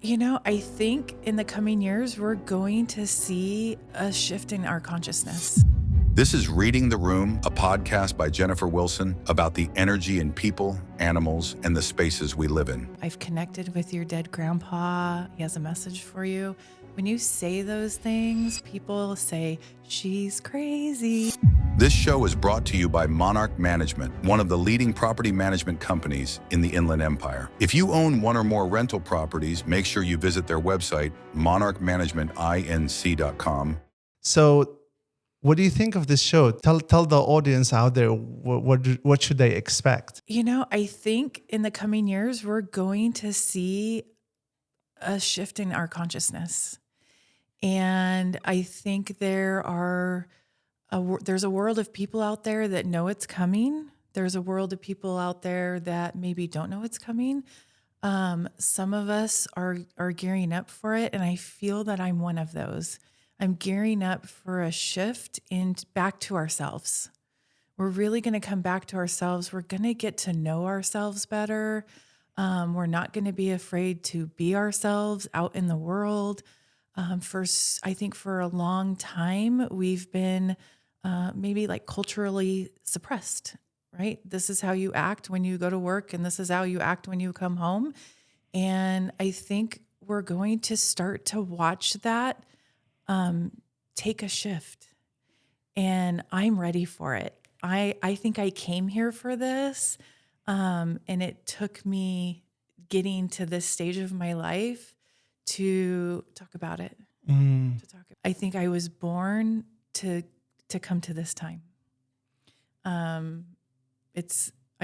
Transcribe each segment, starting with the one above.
I think in the coming years, we're going to see a shift in our consciousness. This is Reading the Room, a podcast by Jennifer Wilson about the energy in people, animals, and the spaces we live in. I've connected with your dead grandpa. He has a message for you. When you say those things, people say, she's crazy. This show is brought to you by Monarch Management, one of the leading property management companies in the Inland Empire. If you own one or more rental properties, make sure you visit their website, monarchmanagementinc.com. So, what do you think of this show? Tell the audience out there what should they expect? I think in the coming years, we're going to see a shift in our consciousness. And I think there's a world of people out there that know it's coming. There's a world of people out there that maybe don't know it's coming. Some of us are gearing up for it, and I feel that I'm one of those. I'm gearing up for a shift back to ourselves. We're really going to come back to ourselves. We're going to get to know ourselves better. We're not going to be afraid to be ourselves out in the world. I think for a long time, we've been maybe like culturally suppressed, right? This is how you act when you go to work, and this is how you act when you come home. And I think we're going to start to watch that take a shift. And I'm ready for it. I think I came here for this. And it took me getting to this stage of my life to talk about it. I think I was born to come to this time. I'm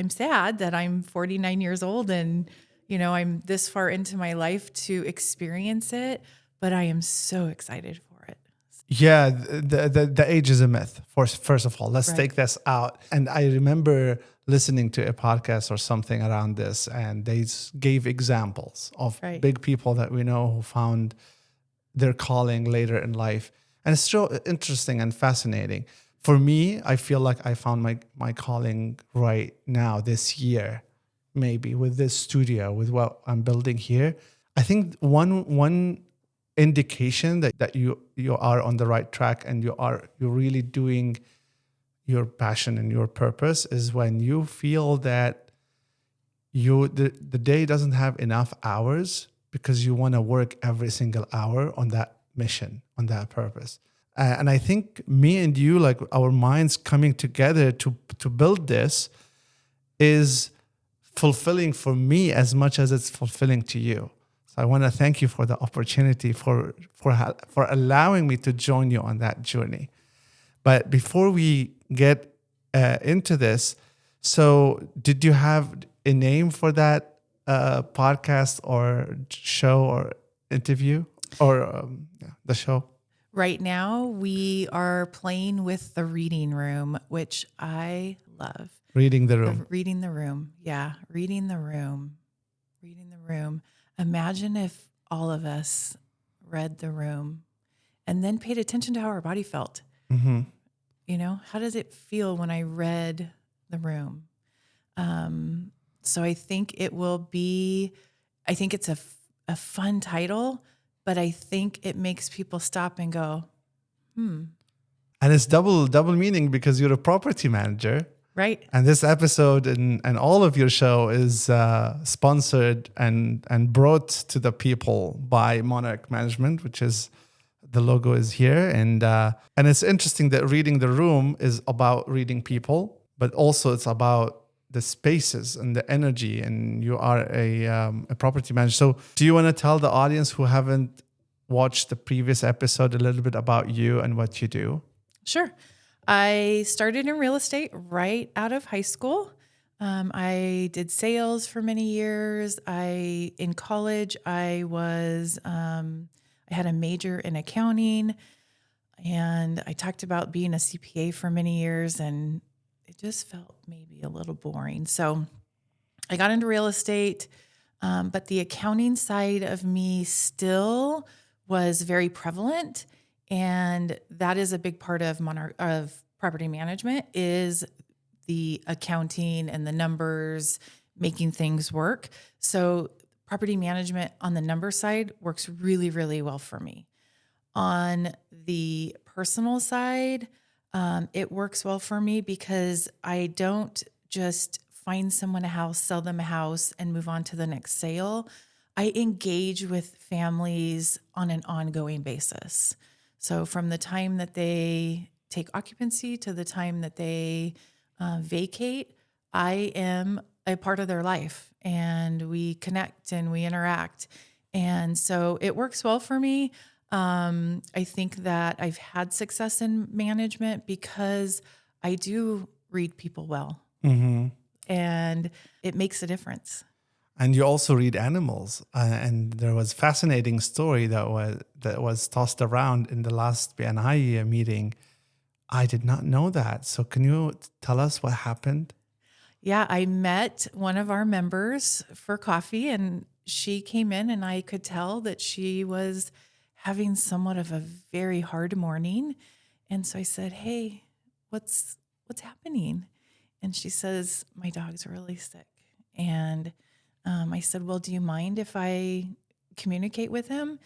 sad that I'm 49 years old and, I'm this far into my life to experience it, but I am so excited for it. Yeah, the age is a myth. First of all, let's take this out. And I remember listening to a podcast or something around this, and they gave examples of big people that we know who found their calling later in life. And it's so interesting and fascinating. For me, I feel like I found my calling right now this year, maybe with this studio, with what I'm building here. I think one indication that you are on the right track and you're really doing your passion and your purpose is when you feel that the day doesn't have enough hours because you want to work every single hour on that mission, on that purpose. And I think me and you, like our minds coming together to build this, is fulfilling for me as much as it's fulfilling to you. So I want to thank you for the opportunity for allowing me to join you on that journey. But before we get into this, so did you have a name for that podcast or show or interview or the show? Right now, we are playing with the reading room, which I love. Reading the room. Reading the room. Yeah, reading the room. Reading the room. Imagine if all of us read the room and then paid attention to how our body felt. Mm-hmm. How does it feel when I read the room? So I think it's a fun title, but I think it makes people stop and go, And it's double meaning because you're a property manager. Right. And this episode and all of your show is sponsored and brought to the people by Monarch Management, which is the logo is here. And it's interesting that reading the room is about reading people, but also it's about the spaces and the energy. And you are a property manager. So do you want to tell the audience who haven't watched the previous episode a little bit about you and what you do? Sure. I started in real estate right out of high school. I did sales for many years. In college, I had a major in accounting, and I talked about being a CPA for many years, and it just felt maybe a little boring. So I got into real estate, but the accounting side of me still was very prevalent. And that is a big part of property management is the accounting and the numbers, making things work. So property management on the number side works really, really well for me. On the personal side, it works well for me because I don't just find someone a house, sell them a house, and move on to the next sale. I engage with families on an ongoing basis. So from the time that they take occupancy to the time that they vacate, I am a part of their life, and we connect and we interact. And so it works well for me. I think that I've had success in management because I do read people well, and it makes a difference. And you also read animals. And there was a fascinating story that was tossed around in the last BNI meeting. I did not know that. So can you tell us what happened? Yeah, I met one of our members for coffee, and she came in, and I could tell that she was having somewhat of a very hard morning. And so I said, "Hey, what's happening?" And she says, "My dog's really sick." And I said, "Well, do you mind if I communicate with him?"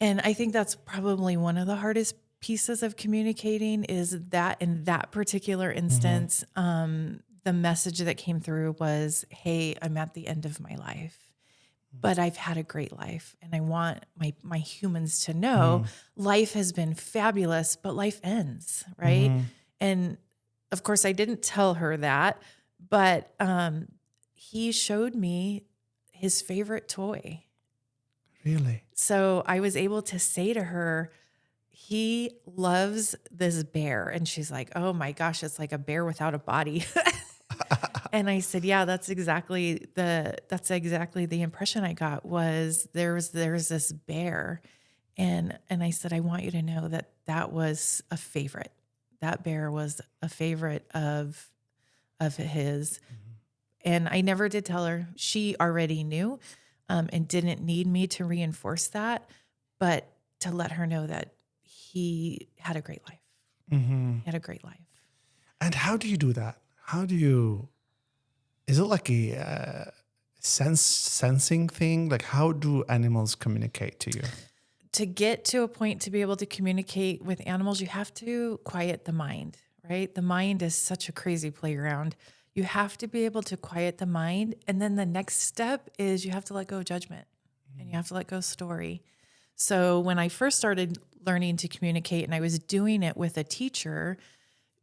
And I think that's probably one of the hardest pieces of communicating, is that in that particular instance, the message that came through was, "Hey, I'm at the end of my life, but I've had a great life. And I want my humans to know life has been fabulous, but life ends, right?" And of course, I didn't tell her that, but he showed me his favorite toy. Really? So I was able to say to her, "He loves this bear." And she's like, "Oh my gosh, it's like a bear without a body." And I said, "Yeah, that's exactly the impression I got, was there's this bear." And I said, "I want you to know that was a favorite. That bear was a favorite of his." And I never did tell her. She already knew, and didn't need me to reinforce that, but to let her know that he had a great life. He had a great life. And how do you do that? Is it like a sensing thing? Like, how do animals communicate to you? To get to a point to be able to communicate with animals, you have to quiet the mind, right? The mind is such a crazy playground. You have to be able to quiet the mind. And then the next step is you have to let go of judgment, and you have to let go of story. So when I first started learning to communicate, and I was doing it with a teacher,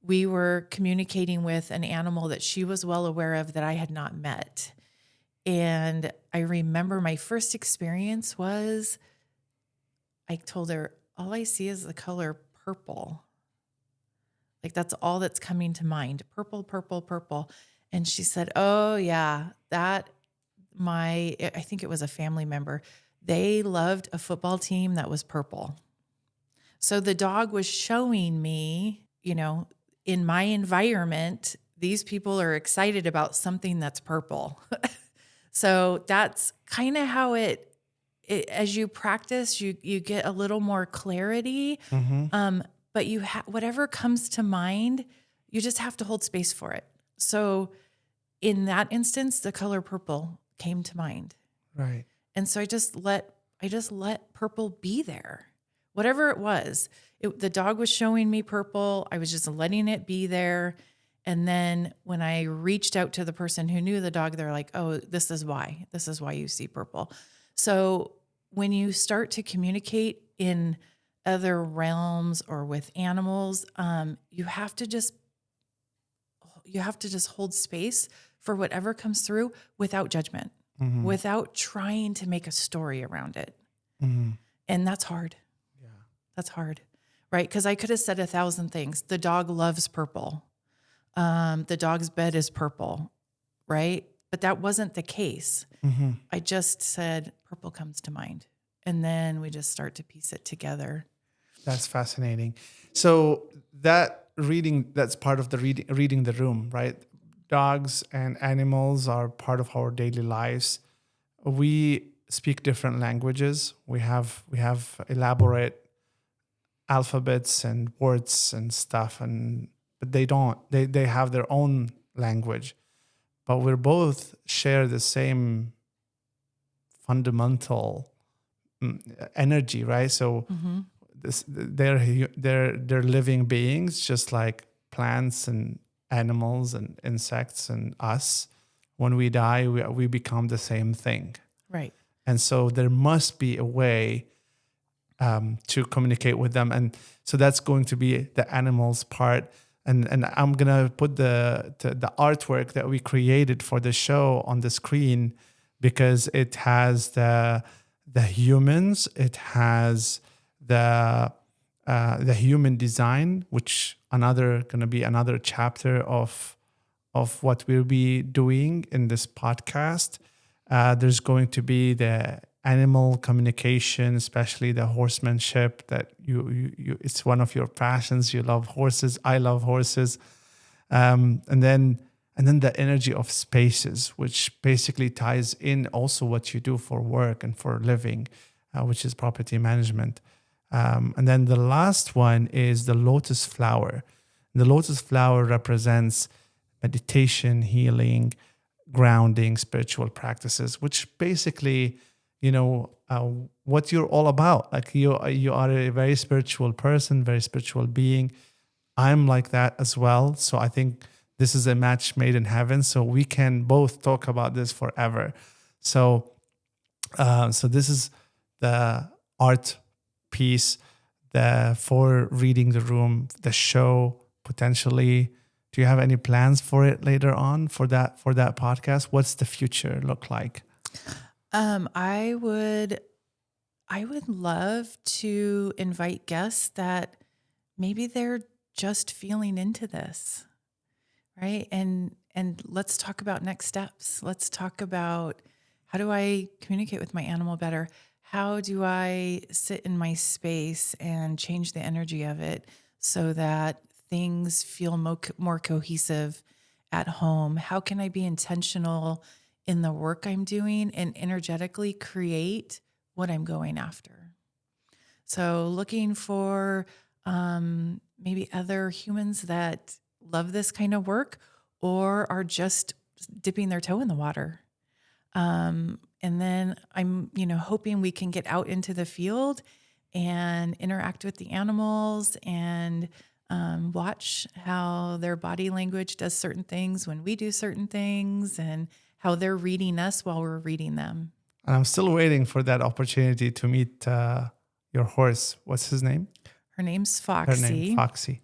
we were communicating with an animal that she was well aware of that I had not met. And I remember my first experience was, I told her, "All I see is the color purple. Like, that's all that's coming to mind. Purple, purple, purple." And she said, "Oh yeah, I think it was a family member. They loved a football team that was purple." So the dog was showing me, in my environment, these people are excited about something that's purple. So that's kind of how it, as you practice, you get a little more clarity. But whatever comes to mind, you just have to hold space for it. So in that instance, the color purple came to mind. Right. And so I just let purple be there. Whatever it was, the dog was showing me purple. I was just letting it be there. And then when I reached out to the person who knew the dog, they're like, "Oh, this is why you see purple." So when you start to communicate in other realms or with animals, you have to just hold space for whatever comes through without judgment, without trying to make a story around it. And that's hard. Yeah. That's hard, right? Because I could have said 1,000 things. The dog loves purple. The dog's bed is purple, right? But that wasn't the case. I just said purple comes to mind. And then we just start to piece it together. That's fascinating. So that's part of the reading the room, right? Dogs and animals are part of our daily lives. We speak different languages. We have elaborate alphabets and words and stuff, but they don't. They have their own language. But we both share the same fundamental energy, right? So they're living beings, just like plants and animals and insects and us. When we die, we become the same thing. Right. And so there must be a way to communicate with them. And so that's going to be the animals part. And I'm gonna put the artwork that we created for the show on the screen, because it has the humans, it has the human design, which gonna be another chapter of what we'll be doing in this podcast. There's going to be the animal communication, especially the horsemanship, that you it's one of your passions. You love horses. I love horses. And then the energy of spaces, which basically ties in also what you do for work and for living, which is property management. And then the last one is the lotus flower. The lotus flower represents meditation, healing, grounding, spiritual practices, which basically, what you're all about. Like you are a very spiritual person, very spiritual being. I'm like that as well. So I think this is a match made in heaven. So we can both talk about this forever. So this is the art piece, for reading the room, the show potentially. Do you have any plans for it later on for that podcast? What's the future look like? I would love to invite guests that maybe they're just feeling into this, right? And let's talk about next steps. Let's talk about, how do I communicate with my animal better? How do I sit in my space and change the energy of it so that things feel more cohesive at home? How can I be intentional in the work I'm doing and energetically create what I'm going after? So looking for maybe other humans that love this kind of work or are just dipping their toe in the water. And then I'm, hoping we can get out into the field and interact with the animals and watch how their body language does certain things when we do certain things, and how they're reading us while we're reading them. And I'm still waiting for that opportunity to meet your horse. What's his name? Her name's Foxy. Her name, Foxy.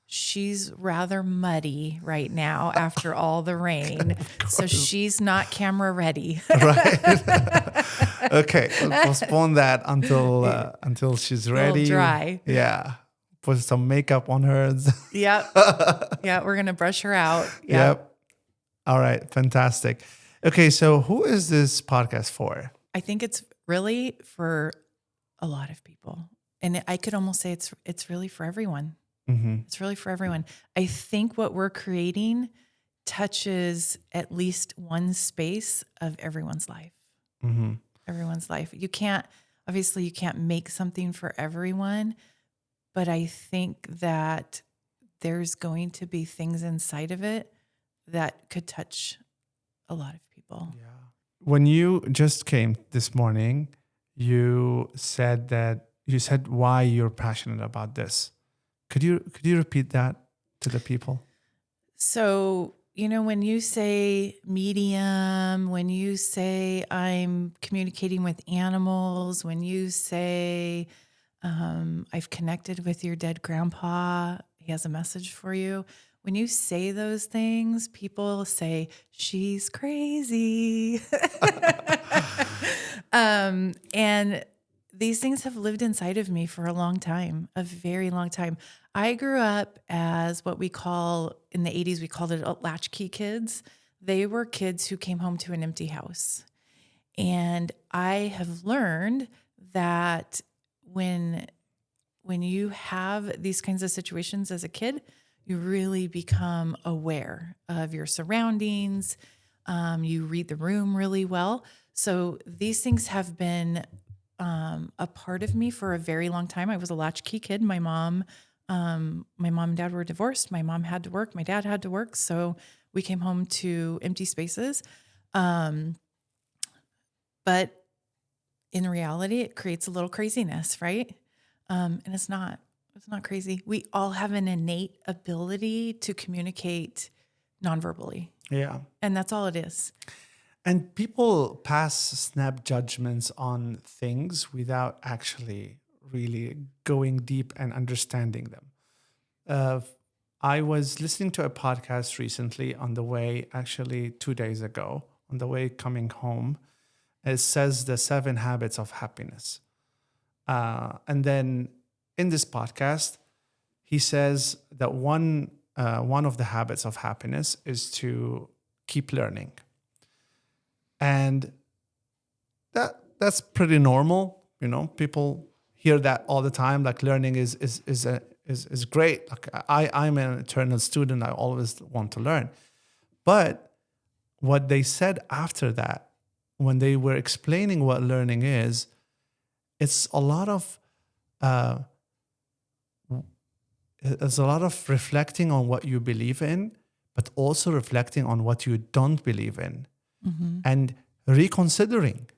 She's rather muddy right now after all the rain. So she's not camera ready. Right. Okay. We'll postpone that until she's ready. A little dry. Yeah. Put some makeup on her. Yep. Yeah, we're going to brush her out. Yep. All right. Fantastic. Okay. So who is this podcast for? I think it's really for a lot of people. And I could almost say it's really for everyone. Mm-hmm. It's really for everyone. I think what we're creating touches at least one space of everyone's life. Mm-hmm. Everyone's life. You can't make something for everyone, but I think that there's going to be things inside of it that could touch a lot of people. Yeah. When you just came this morning, you said why you're passionate about this. Could you repeat that to the people? So, when you say medium, when you say I'm communicating with animals, when you say I've connected with your dead grandpa, he has a message for you. When you say those things, people say, she's crazy. And these things have lived inside of me for a long time, a very long time. I grew up as what we call, in the 80s, we called it latchkey kids. They were kids who came home to an empty house. And I have learned that when you have these kinds of situations as a kid, you really become aware of your surroundings. You read the room really well. So these things have been a part of me for a very long time. I was a latchkey kid. My mom and dad were divorced. My mom had to work. My dad had to work. So we came home to empty spaces. But in reality, it creates a little craziness, right? And it's not crazy. We all have an innate ability to communicate nonverbally, Yeah. and that's all it is. And people pass snap judgments on things without actually really going deep and understanding them. Uh, I was listening to a podcast recently on the way, actually 2 days ago, on the way coming home. It says the 7 habits of happiness. And then in this podcast, he says that one of the habits of happiness is to keep learning. And that's pretty normal. People hear that all the time. Like learning is great. Like I'm an eternal student. I always want to learn. But what they said after that, when they were explaining what learning is, it's a lot of reflecting on what you believe in, but also reflecting on what you don't believe in, and reconsidering.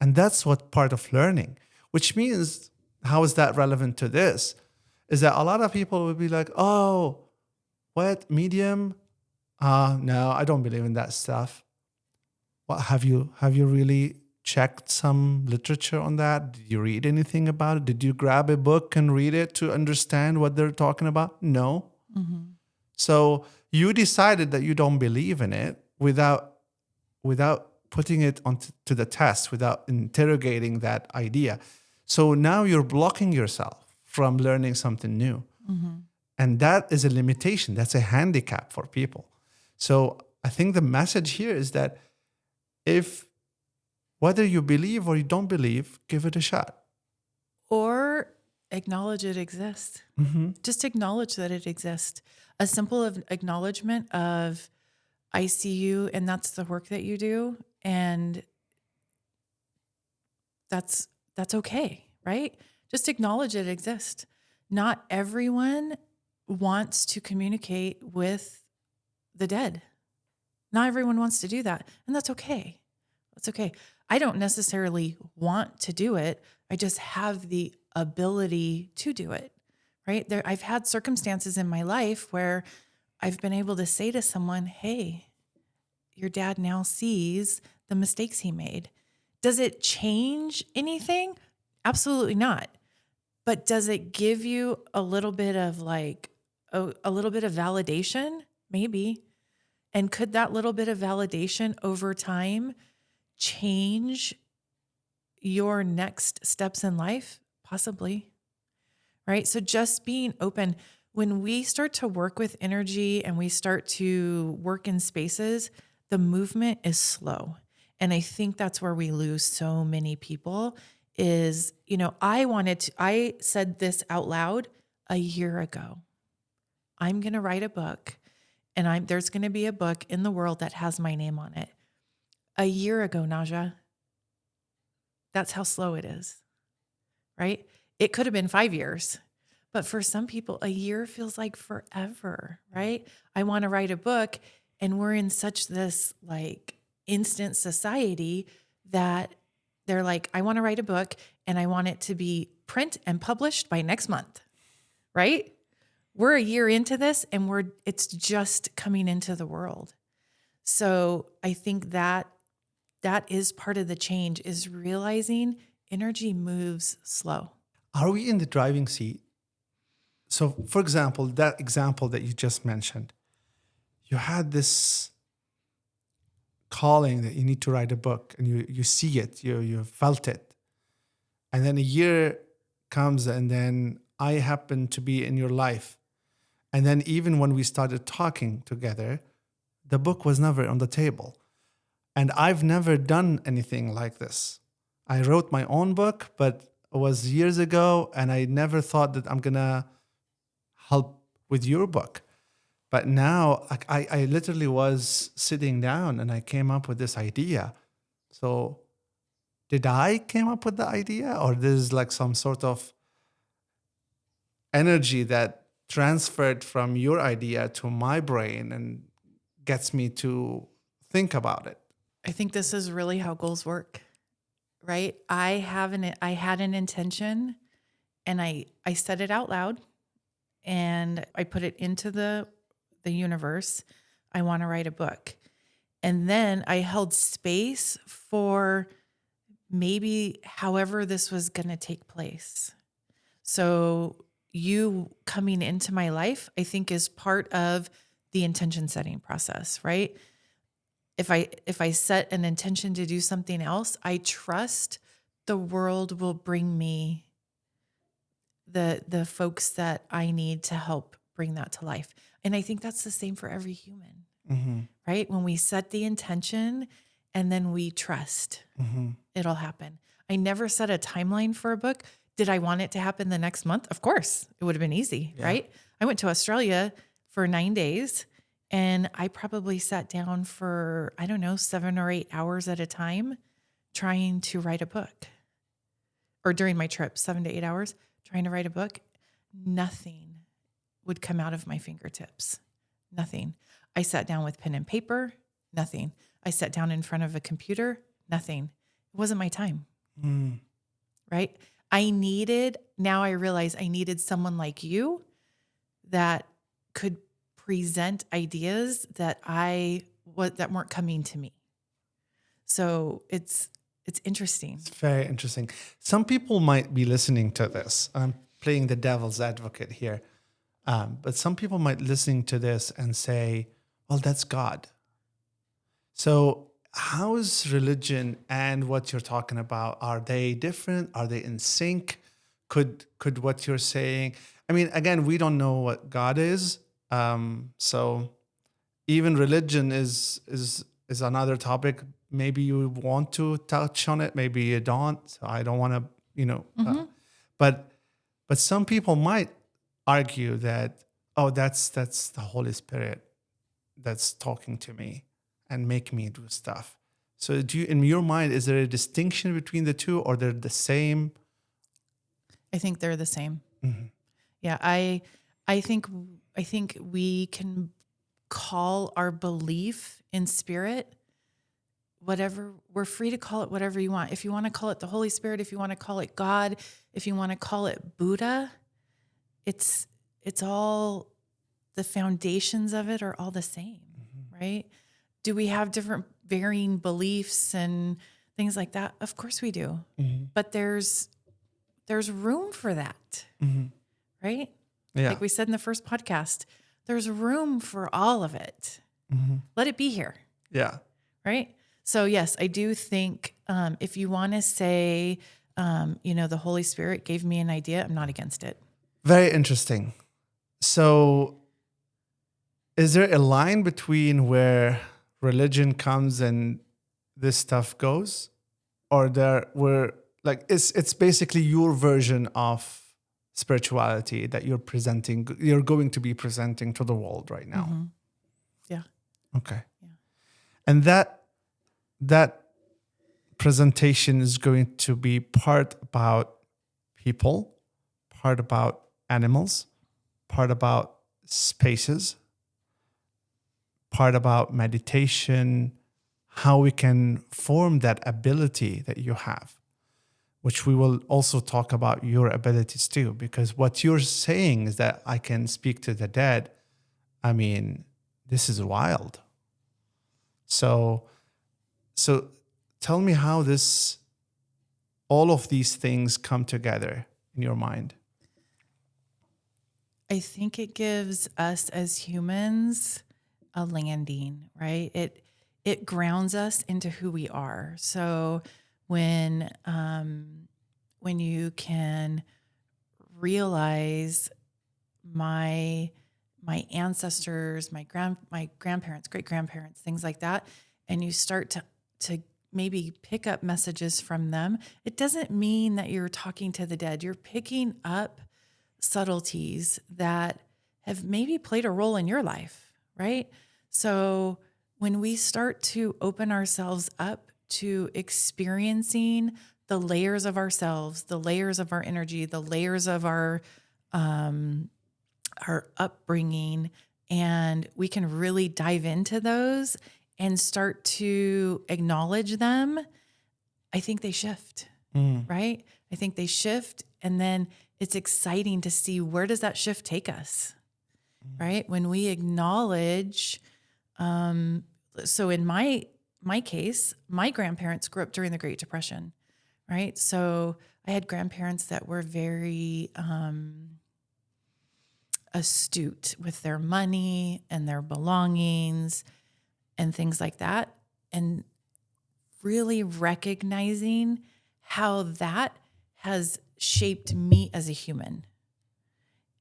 And that's what part of learning, which means, how is that relevant to this? Is that a lot of people will be like, oh, what, medium? No, I don't believe in that stuff. What, have you really checked some literature on that? Did you read anything about it? Did you grab a book and read it to understand what they're talking about? No. So you decided that you don't believe in it without putting it to the test, without interrogating that idea. So now you're blocking yourself from learning something new. And that is a limitation. That's a handicap for people. So I think the message here is that whether you believe or you don't believe, give it a shot. Or acknowledge it exists. Just acknowledge that it exists. A simple acknowledgement of, I see you, and that's the work that you do, and that's okay, right? Just acknowledge it exists. Not everyone wants to communicate with the dead. Not everyone wants to do that, and that's okay. That's okay. I don't necessarily want to do it. I just have the ability to do it, right? I've had circumstances in my life where I've been able to say to someone, hey, your dad now sees the mistakes he made. Does it change anything? Absolutely not. But does it give you a little bit of a little bit of validation? Maybe. And could that little bit of validation over time change your next steps in life? Possibly. Right? So just being open. When we start to work with energy and we start to work in spaces, the movement is slow. And I think that's where we lose so many people is, I said this out loud a year ago. I'm going to write a book, and there's going to be a book in the world that has my name on it. A year ago, Naja. That's how slow it is, right? It could have been 5 years, but for some people, a year feels like forever, right? I want to write a book, and we're in such this instant society that they're like, I want to write a book and I want it to be print and published by next month, right? We're a year into this and it's just coming into the world. So I think that is part of the change, is realizing energy moves slow. Are we in the driving seat? So, for example, that example that you just mentioned, you had this calling that you need to write a book, and you see it, you felt it. And then a year comes, and then I happen to be in your life. And then even when we started talking together, the book was never on the table. And I've never done anything like this. I wrote my own book, but it was years ago, and I never thought that I'm going to help with your book. But now I literally was sitting down and I came up with this idea. So did I came up with the idea, or there's some sort of energy that transferred from your idea to my brain and gets me to think about it? I think this is really how goals work, right? I had an intention, and I said it out loud, and I put it into the universe. I want to write a book. And then I held space for maybe however this was going to take place. So you coming into my life, I think, is part of the intention setting process, right? If I set an intention to do something else, I trust the world will bring me the folks that I need to help bring that to life. And I think that's the same for every human, right? When we set the intention and then we trust, it'll happen. I never set a timeline for a book. Did I want it to happen the next month? Of course, it would have been easy, right? I went to Australia for 9 days, and I probably sat down for, I don't know, 7 or 8 hours at a time trying to write a book. Or during my trip, 7 to 8 hours trying to write a book. Nothing would come out of my fingertips. Nothing. I sat down with pen and paper. Nothing. I sat down in front of a computer. Nothing. It wasn't my time. Right? Now I realize I needed someone like you that could present ideas that weren't coming to me. So it's interesting. It's very interesting. Some people might be listening to this. I'm playing the devil's advocate here. But some people might listening to this and say, well, that's God. So how is religion and what you're talking about? Are they different? Are they in sync? Could what you're saying? I mean, again, we don't know what God is. So even religion is another topic. Maybe you want to touch on it, maybe you don't. So I don't want to, but some people might argue that, oh, that's the Holy Spirit that's talking to me and make me do stuff. So in your mind, is there a distinction between the two, or they're the same? I think they're the same. Yeah, I think we can call our belief in spirit whatever. We're free to call it whatever you want. If you want to call it the Holy Spirit, if you want to call it God, if you want to call it Buddha, it's all, the foundations of it are all the same, right? Do we have different varying beliefs and things like that? Of course we do. But there's room for that, right? Yeah. Like we said in the first podcast, there's room for all of it. Let it be here. Yeah. Right? So yes, I do think if you want to say, the Holy Spirit gave me an idea, I'm not against it. Very interesting. So is there a line between where religion comes and this stuff goes? Or it's basically your version of spirituality that you're going to be presenting to the world right now? Yeah. Okay. Yeah. And that presentation is going to be part about people, part about animals, part about spaces, part about meditation, how we can form that ability that you have, which we will also talk about your abilities too, because what you're saying is that I can speak to the dead. I mean, this is wild. So tell me how all of these things come together in your mind. I think it gives us as humans a landing, right? It grounds us into who we are. So when you can realize my ancestors, my grandparents, great grandparents, things like that, and you start to maybe pick up messages from them, it doesn't mean that you're talking to the dead. You're picking up subtleties that have maybe played a role in your life, right? So when we start to open ourselves up to experiencing the layers of ourselves, the layers of our energy, the layers of our upbringing, and we can really dive into those and start to acknowledge them, I think they shift, Mm. right? I think they shift, and then it's exciting to see where does that shift take us, right? When we acknowledge, so in my case, my grandparents grew up during the Great Depression, right? So I had grandparents that were very astute with their money and their belongings and things like that, and really recognizing how that has shaped me as a human.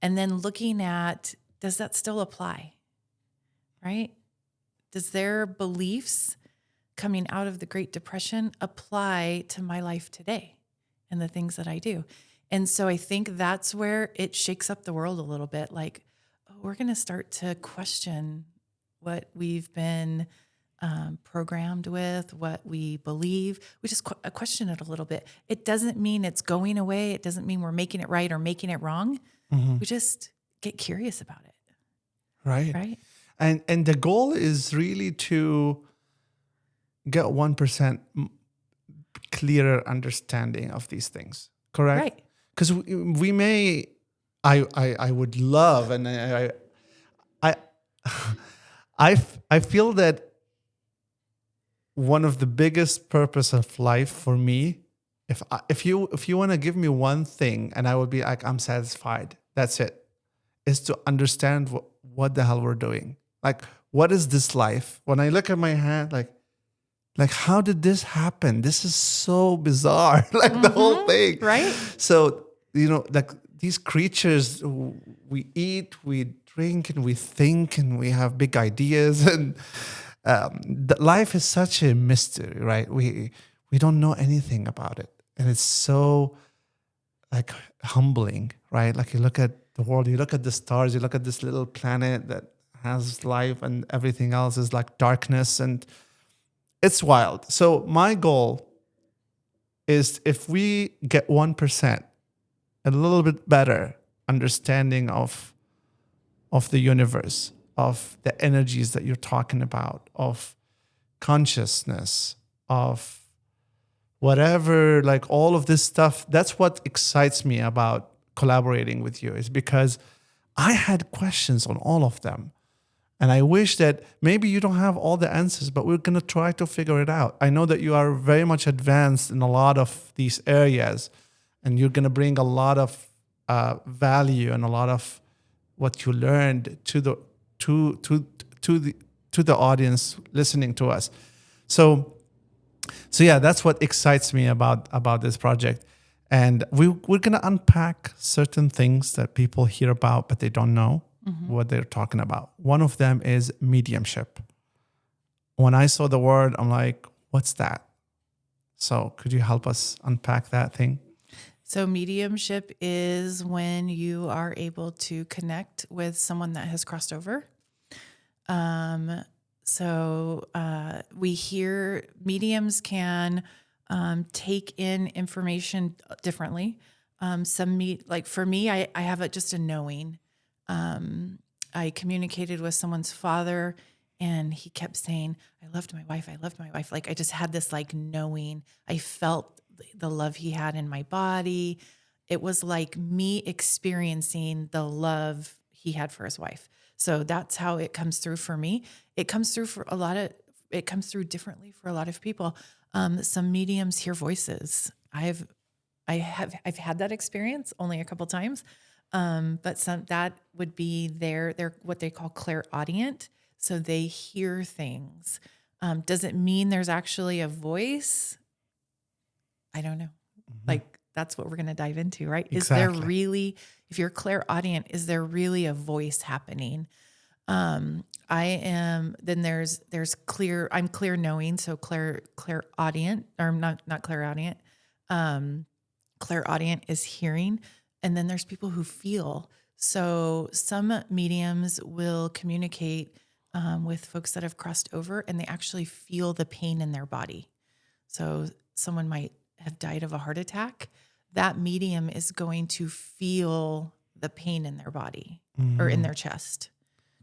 And then looking at, does that still apply? Right? Does their beliefs coming out of the Great Depression apply to my life today and the things that I do? And so I think that's where it shakes up the world a little bit. Like, oh, we're going to start to question what we've been programmed with, what we believe. We just question it a little bit. It doesn't mean it's going away. It doesn't mean we're making it right or making it wrong. Mm-hmm. We just get curious about it. Right. Right. And the goal is really to get 1% clearer understanding of these things. Correct? Right. Because we may, I would love, and I I feel that one of the biggest purpose of life for me, if you want to give me one thing and I would be like, I'm satisfied, that's it, is to understand what the hell we're doing. Like, what is this life? When I look at my hand, like how did this happen? This is so bizarre. Like the whole thing. Right. So, like these creatures, we eat, we drink, and we think, and we have big ideas. And life is such a mystery, right? We don't know anything about it. And it's so like humbling, right? Like you look at the world, you look at the stars, you look at this little planet that has life, and everything else is like darkness, and it's wild. So my goal is, if we get 1%, a little bit better understanding of the universe, of the energies that you're talking about, of consciousness, of whatever, like all of this stuff. That's what excites me about collaborating with you, is because I had questions on all of them. And I wish that maybe you don't have all the answers, but we're going to try to figure it out. I know that you are very much advanced in a lot of these areas, and you're going to bring a lot of value and a lot of what you learned to the audience listening to us. So yeah, that's what excites me about this project. And we're going to unpack certain things that people hear about, but they don't know what they're talking about. One of them is mediumship. When I saw the word, I'm like, what's that? So could you help us unpack that thing? So mediumship is when you are able to connect with someone that has crossed over. We hear mediums can take in information differently. Like for me, I have just a knowing. I communicated with someone's father, and he kept saying, I loved my wife. I loved my wife. Like I just had this like knowing. I felt the love he had in my body. It was like me experiencing the love he had for his wife. So that's how it comes through for me. It comes through differently for a lot of people. Some mediums hear voices. I've had that experience only a couple times. But that would be they're what they call clairaudient. So they hear things. Does it mean there's actually a voice? I don't know. Like that's what we're going to dive into, right? Exactly. Is there really, if you're clairaudient, is there really a voice happening? Then there's clear, I'm clear knowing. So clairaudient, or not clairaudient. Clairaudient is hearing. And then there's people who feel. So some mediums will communicate with folks that have crossed over, and they actually feel the pain in their body. So someone might have died of a heart attack. That medium is going to feel the pain in their body or in their chest.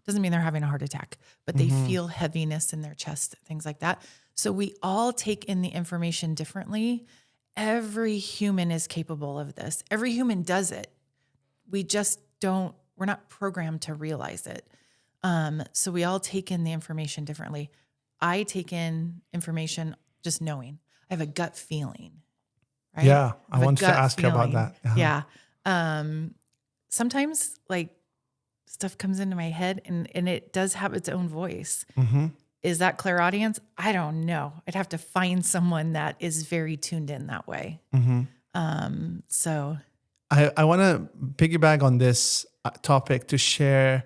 Doesn't mean they're having a heart attack, but they feel heaviness in their chest, things like that. So we all take in the information differently. Every human is capable of this. Every human does it. We just don't, we're not programmed to realize it. So we all take in the information differently. I take in information just knowing. I have a gut feeling, right? Yeah, I have a wanted to gut ask you about feeling. that. Uh-huh. Yeah. Sometimes like stuff comes into my head and it does have its own voice. Mm-hmm. Is that clairaudience? I don't know. I'd have to find someone that is very tuned in that way. So I want to piggyback on this topic to share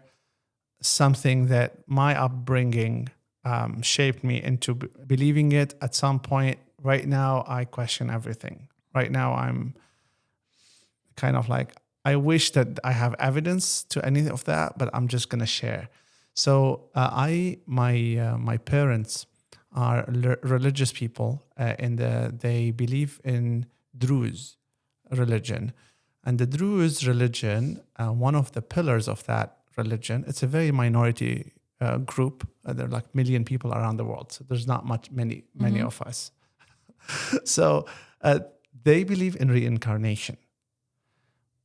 something that my upbringing shaped me into believing it at some point. Right now, I question everything. Right now, I'm kind of like, I wish that I have evidence to any of that, but I'm just going to share. So my parents are religious people, they believe in Druze religion. And the Druze religion, one of the pillars of that religion, it's a very minority group. There are like 1 million people around the world. So there's not many of us. So they believe in reincarnation.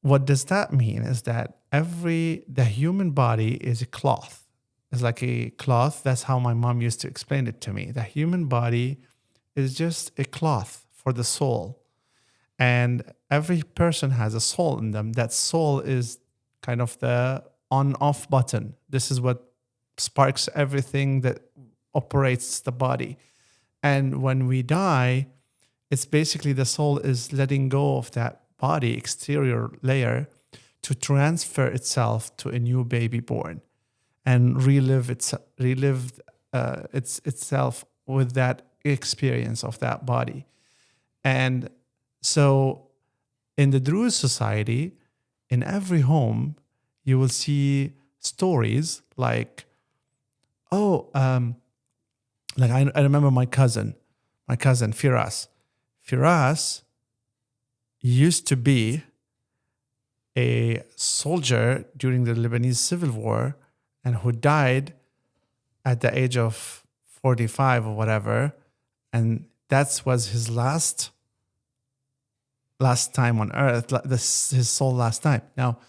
What does that mean is that the human body is a cloth. It's like a cloth. That's how my mom used to explain it to me. The human body is just a cloth for the soul. And every person has a soul in them. That soul is kind of the on-off button. This is what sparks everything that operates the body. And when we die, it's basically the soul is letting go of that body exterior layer to transfer itself to a new baby born and relive itself with that experience of that body. And so in the Druze society, in every home, you will see stories like, like I remember my cousin Firas. Firas used to be a soldier during the Lebanese Civil War and who died at the age of 45 or whatever. And that was his last time on earth, his soul last time. Now,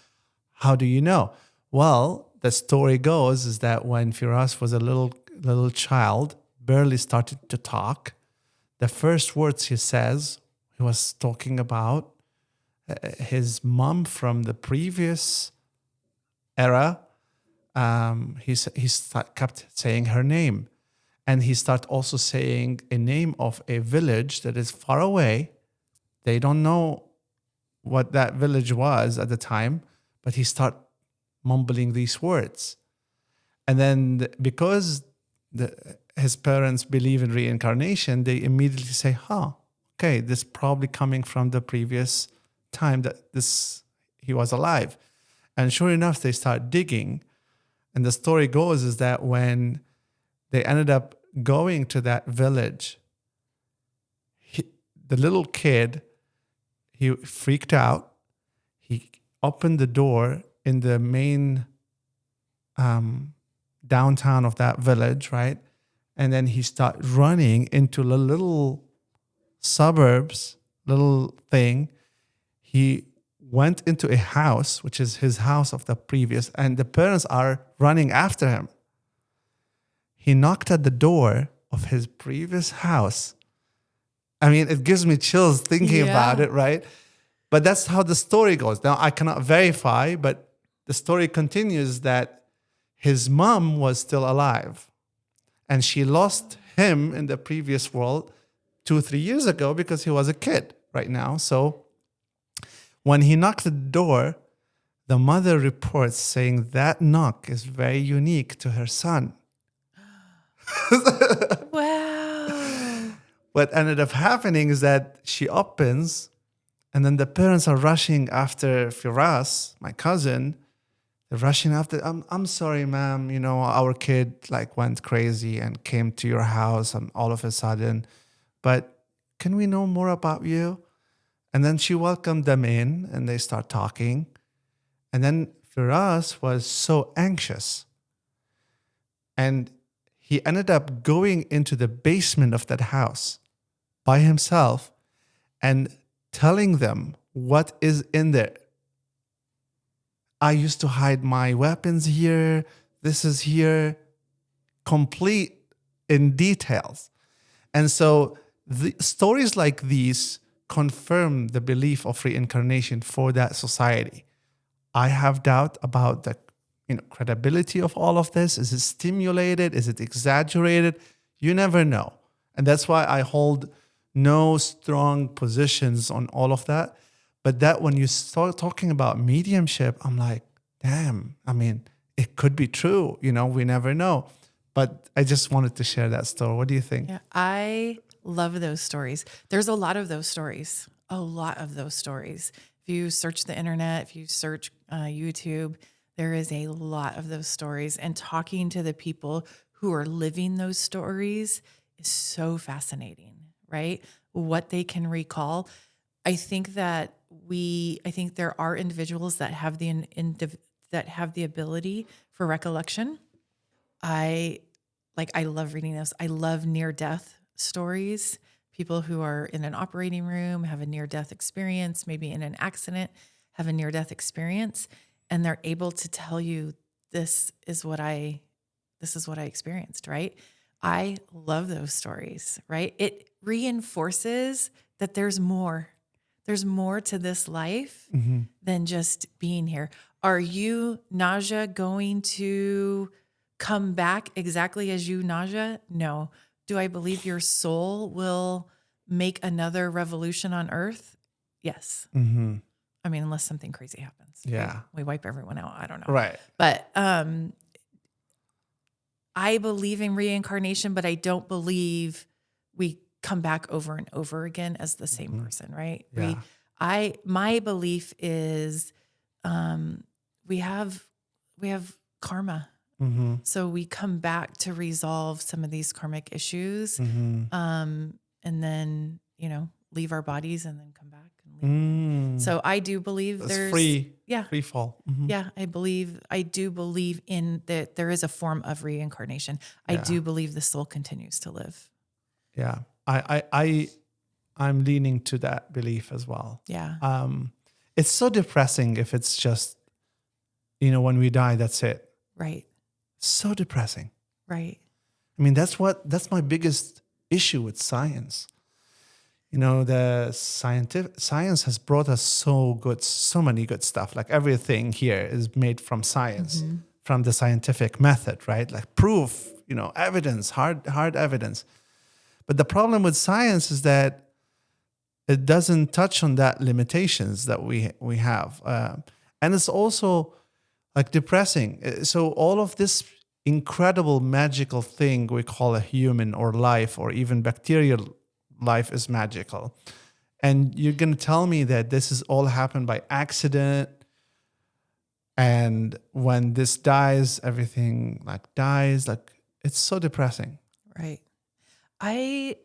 how do you know? Well, the story goes is that when Firas was a little child, barely started to talk, the first words he was talking about his mom from the previous era. He kept saying her name, and he started also saying a name of a village that is far away. They don't know what that village was at the time, but he started mumbling these words. And then because his parents believe in reincarnation, they immediately say, okay, this probably coming from the previous time that he was alive. And sure enough, they start digging. And the story goes is that when they ended up going to that village, the little kid, he freaked out. He opened the door in the main downtown of that village, right? And then he started running into the little suburbs, little thing. He went into a house, which is his house of the previous, and the parents are running after him. He knocked at the door of his previous house. I mean, it gives me chills thinking about it, right? But that's how the story goes. Now, I cannot verify, but the story continues that his mom was still alive. And she lost him in the previous world 2-3 years ago because he was a kid right now. So when he knocked at the door, the mother reports saying that knock is very unique to her son. wow. What ended up happening is that she opens, and then the parents are rushing after Firas, my cousin. They're rushing after, I'm sorry, ma'am, our kid went crazy and came to your house and all of a sudden, but can we know more about you? And then she welcomed them in and they start talking. And then Firas was so anxious. And he ended up going into the basement of that house by himself and telling them what is in there. I used to hide my weapons here. This is here, complete in details. And so the stories like these confirm the belief of reincarnation for that society. I have doubt about the credibility of all of this. Is it stimulated? Is it exaggerated? You never know. And that's why I hold no strong positions on all of that. But that when you start talking about mediumship, I'm like, damn, I mean, it could be true. We never know. But I just wanted to share that story. What do you think? Yeah, I love those stories. There's a lot of those stories. A lot of those stories. If you search the internet, if you search YouTube, there is a lot of those stories. And talking to the people who are living those stories is so fascinating, right? What they can recall. I think there are individuals that have the ability for recollection. I love reading those. I love near-death stories. People who are in an operating room have a near-death experience, maybe in an accident, have a near-death experience, and they're able to tell you, this is what I experienced, right? I love those stories, right? It reinforces that there's more. There's more to this life than just being here. Are you, Naja, going to come back exactly as you, Naja? No. Do I believe your soul will make another revolution on Earth? Yes. Mm-hmm. I mean, unless something crazy happens. Yeah. We wipe everyone out. I don't know. Right. But I believe in reincarnation, but I don't believe we come back over and over again as the same person, right? Yeah. My belief is we have karma. Mm-hmm. So we come back to resolve some of these karmic issues, and then, leave our bodies and then come back and leave. So I do believe there's free fall. Yeah, I do believe in that there is a form of reincarnation. I do believe the soul continues to live. Yeah. I'm leaning to that belief as well. Yeah. It's so depressing if it's just, when we die, that's it. Right. So depressing. Right. I mean, that's my biggest issue with science. The science has brought us so many good stuff. Like everything here is made from science, from the scientific method, right? Like proof, evidence, hard evidence. But the problem with science is that it doesn't touch on that limitations that we have. And it's also like depressing. So all of this incredible magical thing we call a human or life or even bacterial life is magical. And you're going to tell me that this is all happened by accident. And when this dies, everything dies. It's so depressing. Right. I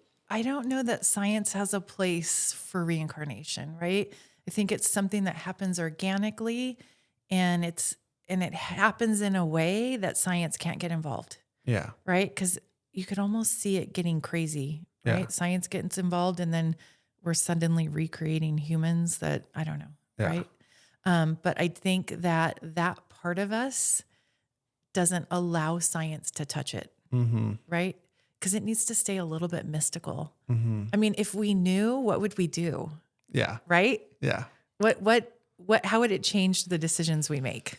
don't know that science has a place for reincarnation, right? I think it's something that happens organically and it happens in a way that science can't get involved. Yeah. Right? Because you could almost see it getting crazy, right? Yeah. Science gets involved and then we're suddenly recreating humans that I don't know, right? But I think that part of us doesn't allow science to touch it, right? Because it needs to stay a little bit mystical. I mean, if we knew, what would we do? Yeah. Right? Yeah. How would it change the decisions we make?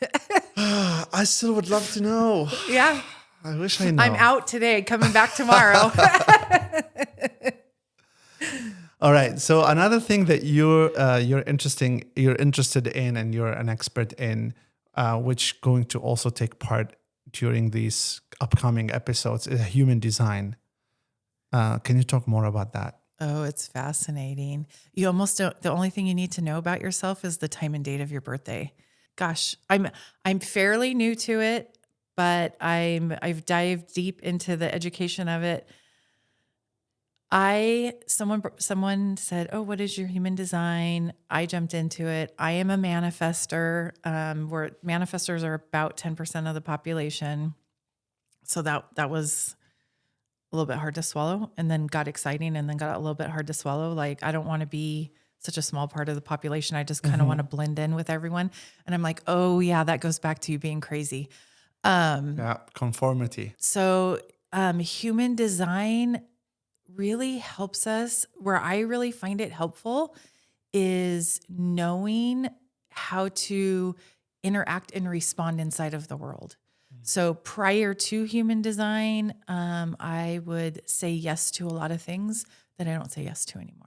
I still would love to know. Yeah. I wish I know. I'm out today, coming back tomorrow. All right. So another thing that you're interested in, and you're an expert in, which going to also take part during these upcoming episodes, is human design. Can you talk more about that? Oh, it's fascinating. You almost don't. The only thing you need to know about yourself is the time and date of your birthday. Gosh, I'm fairly new to it, but I've dived deep into the education of it. Someone said, "Oh, what is your human design?" I jumped into it. I am a manifester. Where manifestors are about 10% of the population, so that was a little bit hard to swallow, and then got exciting, and then got a little bit hard to swallow. Like, I don't want to be such a small part of the population. I just kind of want to blend in with everyone. And I'm like, oh yeah, that goes back to you being crazy. Yeah, conformity. So human design really helps us. Where I really find it helpful is knowing how to interact and respond inside of the world. So prior to human design, I would say yes to a lot of things that I don't say yes to anymore.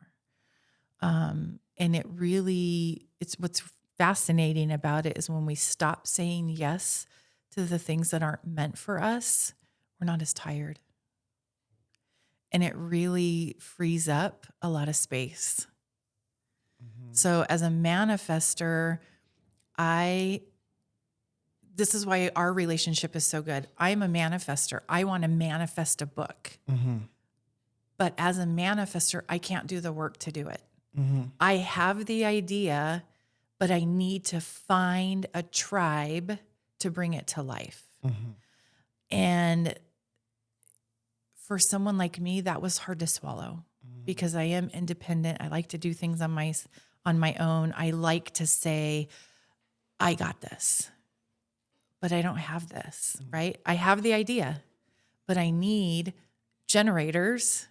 And it's what's fascinating about it is when we stop saying yes to the things that aren't meant for us, we're not as tired. And it really frees up a lot of space. So as a manifester, this is why our relationship is so good. I'm a manifester. I want to manifest a book. But as a manifester, I can't do the work to do it. I have the idea, but I need to find a tribe to bring it to life. And for someone like me, that was hard to swallow because I am independent. I like to do things on my own. I like to say, I got this, but I don't have this, right? I have the idea, but I need generators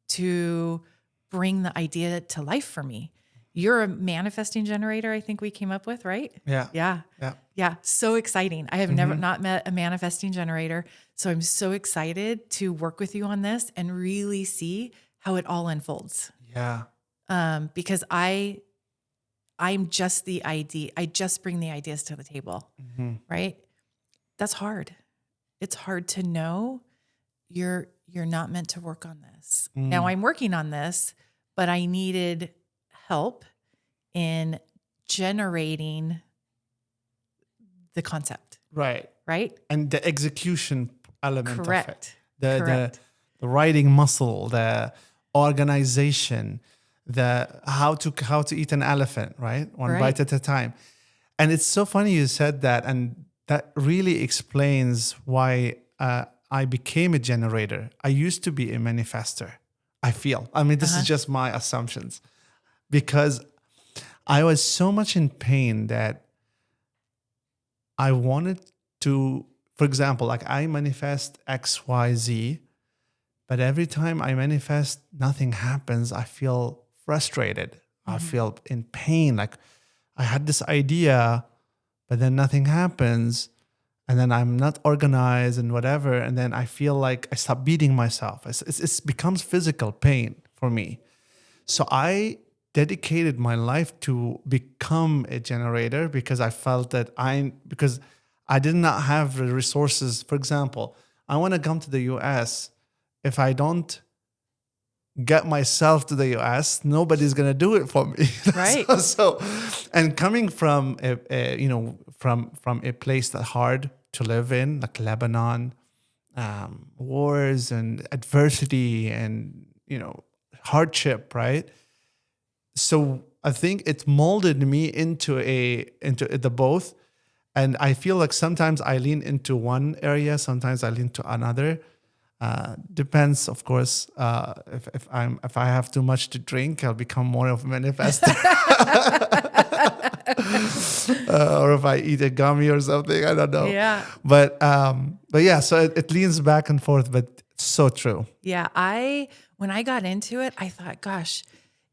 to bring the idea to life for me. You're a manifesting generator, I think we came up with, right? Yeah. Yeah. Yeah. Yeah. So exciting. I have never not met a manifesting generator. So I'm so excited to work with you on this and really see how it all unfolds. Yeah. Because I'm just the idea. I just bring the ideas to the table, right? That's hard. It's hard to know you're not meant to work on this. Now I'm working on this, but I needed help in generating the concept, Right. right? And the execution element of it. Correct. The Correct. the writing muscle, the organization, the how to eat an elephant, right? One Right. bite at a time. And it's so funny you said that, and that really explains why I became a generator. I used to be a manifester. I feel. I mean, this is just my assumptions, because I was so much in pain that I wanted to, for example, like I manifest X, Y, Z, but every time I manifest, nothing happens. I feel frustrated. I feel in pain. Like I had this idea, but then nothing happens. And then I'm not organized and whatever. And then I feel like I stop beating myself. It becomes physical pain for me. So I dedicated my life to become a generator because I felt that because I did not have the resources. For example, I want to come to the US. If I don't get myself to the US, nobody's gonna do it for me. Right. so, and coming from from a place that's hard to live in, like Lebanon, wars and adversity and hardship, right? So I think it molded me into the both, and I feel like sometimes I lean into one area, sometimes I lean to another. Depends, of course. If I have too much to drink, I'll become more of a manifestor. Or if I eat a gummy or something, I don't know. Yeah. But yeah, so it leans back and forth, but it's so true. Yeah. When I got into it, I thought, gosh,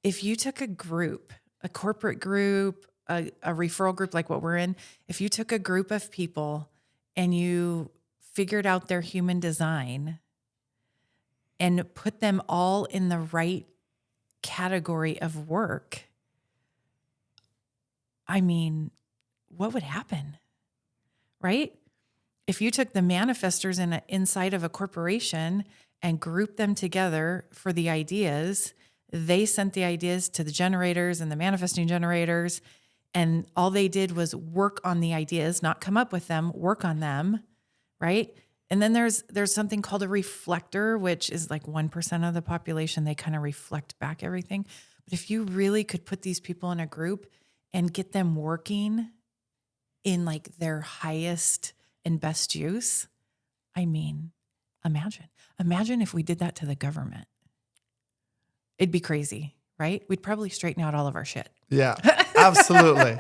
if you took a group, a corporate group, a referral group like what we're in, if you took a group of people and you figured out their human design and put them all in the right category of work, I mean, what would happen, right? If you took the manifestors inside of a corporation and grouped them together for the ideas, they sent the ideas to the generators and the manifesting generators, and all they did was work on the ideas, not come up with them, work on them, right? And then there's something called a reflector, which is like 1% of the population. They kind of reflect back everything. But if you really could put these people in a group and get them working in like their highest and best use, I mean, Imagine if we did that to the government. It'd be crazy, right? We'd probably straighten out all of our shit. Yeah, absolutely.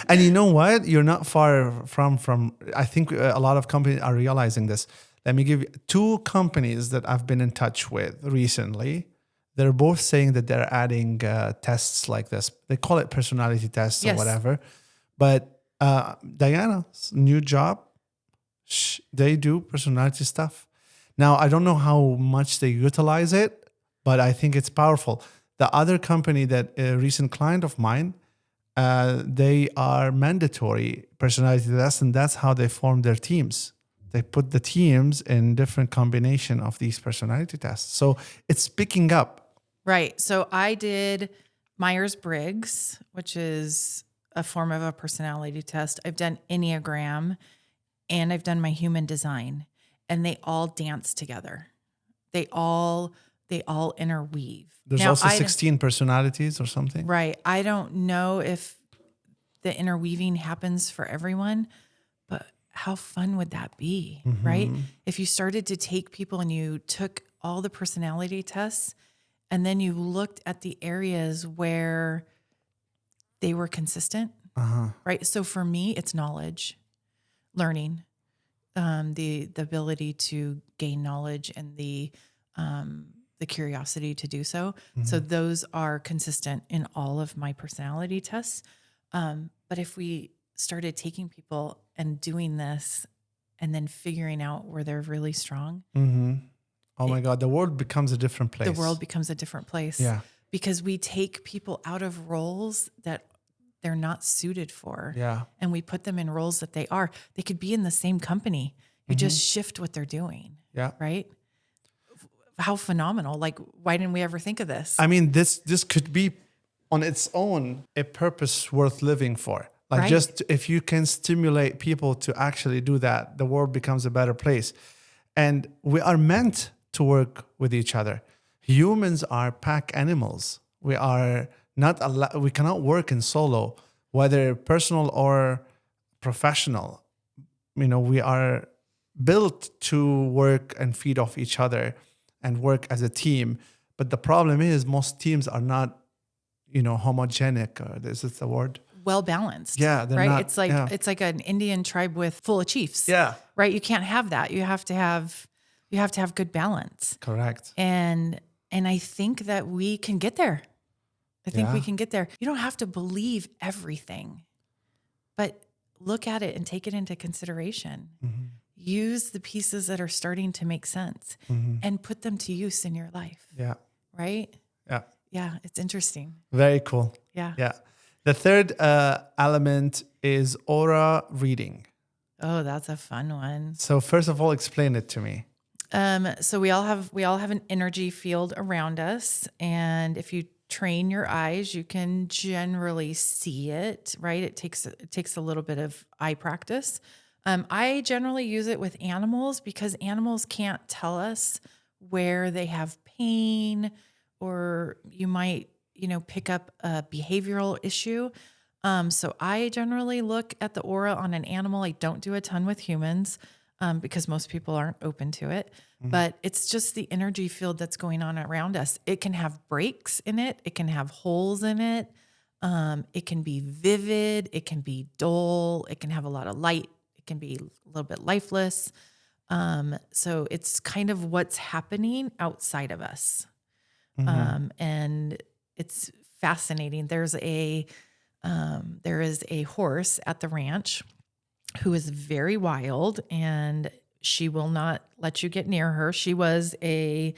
And you know what? You're not far from, I think a lot of companies are realizing this. Let me give you 2 companies that I've been in touch with recently. They're both saying that they're adding tests like this. They call it personality tests or whatever. But Diana's new job, they do personality stuff. Now, I don't know how much they utilize it, but I think it's powerful. The other company that a recent client of mine, they are mandatory personality tests, and that's how they form their teams. They put the teams in different combination of these personality tests. So it's picking up. Right. So I did Myers-Briggs, which is a form of a personality test. I've done Enneagram, and I've done my human design, and they all dance together. They all interweave. There's also 16 personalities or something. Right. I don't know if the interweaving happens for everyone, but how fun would that be, right? If you started to take people and you took all the personality tests and then you looked at the areas where they were consistent, right? So for me, it's knowledge, learning, the ability to gain knowledge and the curiosity to do so. So those are consistent in all of my personality tests. But if we started taking people and doing this and then figuring out where they're really strong. Oh my God, the world becomes a different place. The world becomes a different place. Yeah. Because we take people out of roles that they're not suited for. Yeah. And we put them in roles that they are. They could be in the same company. You just shift what they're doing. Yeah. Right? How phenomenal. Like, why didn't we ever think of this? I mean, this could be on its own a purpose worth living for. Like just if you can stimulate people to actually do that, the world becomes a better place. And we are meant to work with each other. Humans are pack animals. We are not we cannot work in solo, whether personal or professional. You know, we are built to work and feed off each other and work as a team. But the problem is most teams are not, homogenic. Is this the word? Well balanced. Yeah, they're right. not, It's like an Indian tribe with full of chiefs. Yeah. Right. You can't have that. You have to have good balance. Correct. And I think that we can get there. I think we Yeah. can get there. You don't have to believe everything, but look at it and take it into consideration. Use the pieces that are starting to make sense and put them to use in your life. Yeah. Right? Yeah. Yeah. It's interesting. Very cool. Yeah. Yeah. The third element is aura reading. Oh, that's a fun one. So first of all, explain it to me. So we all have an energy field around us, and if you train your eyes, you can generally see it, right? It takes a little bit of eye practice. I generally use it with animals because animals can't tell us where they have pain, or you might, pick up a behavioral issue. So I generally look at the aura on an animal. I don't do a ton with humans because most people aren't open to it. But it's just the energy field that's going on around us. It can have breaks in it. It can have holes in it. It can be vivid. It can be dull. It can have a lot of light. It can be a little bit lifeless. So it's kind of what's happening outside of us. And it's fascinating. There is a horse at the ranch who is very wild, and she will not let you get near her. She was a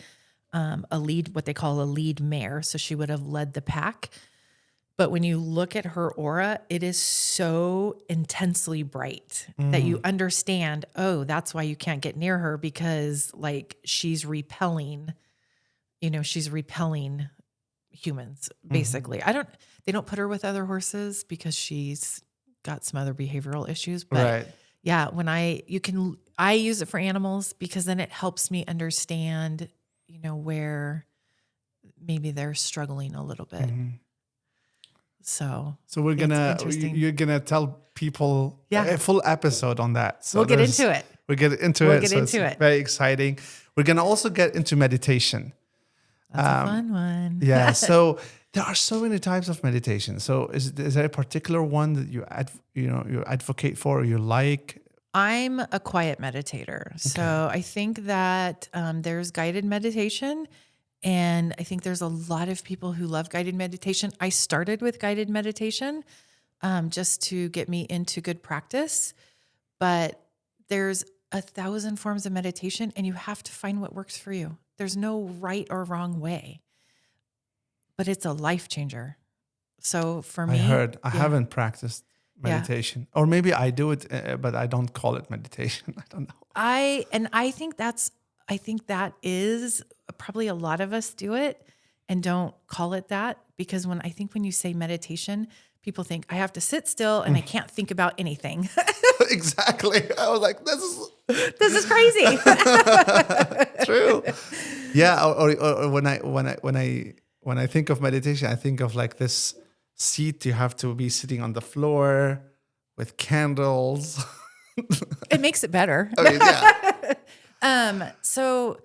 lead, what they call a lead mare. So she would have led the pack. But when you look at her aura, it is so intensely bright that you understand, oh, that's why you can't get near her, because she's repelling humans, basically. They don't put her with other horses because she's got some other behavioral issues. But yeah, I use it for animals because then it helps me understand, where maybe they're struggling a little bit. So you're gonna tell people a full episode on that. So we'll get into it. we get into We'll it. get So into it's it. very exciting. We're going to also get into meditation. That's a fun one. Yeah. So there are so many types of meditation. So is there a particular one that you advocate for or you like? I'm a quiet meditator. So I think that there's guided meditation. And I think there's a lot of people who love guided meditation. I started with guided meditation just to get me into good practice. But there's 1,000 forms of meditation, and you have to find what works for you. There's no right or wrong way, but it's a life changer. So for me, I haven't practiced meditation, or maybe I do it, but I don't call it meditation. I don't know. I think that is probably a lot of us do it and don't call it that, because when you say meditation, people think I have to sit still and I can't think about anything. Exactly. I was like, This is crazy. true. Yeah. Or when I think of meditation, I think of like this seat. You have to be sitting on the floor with candles. It makes it better. I mean, yeah. So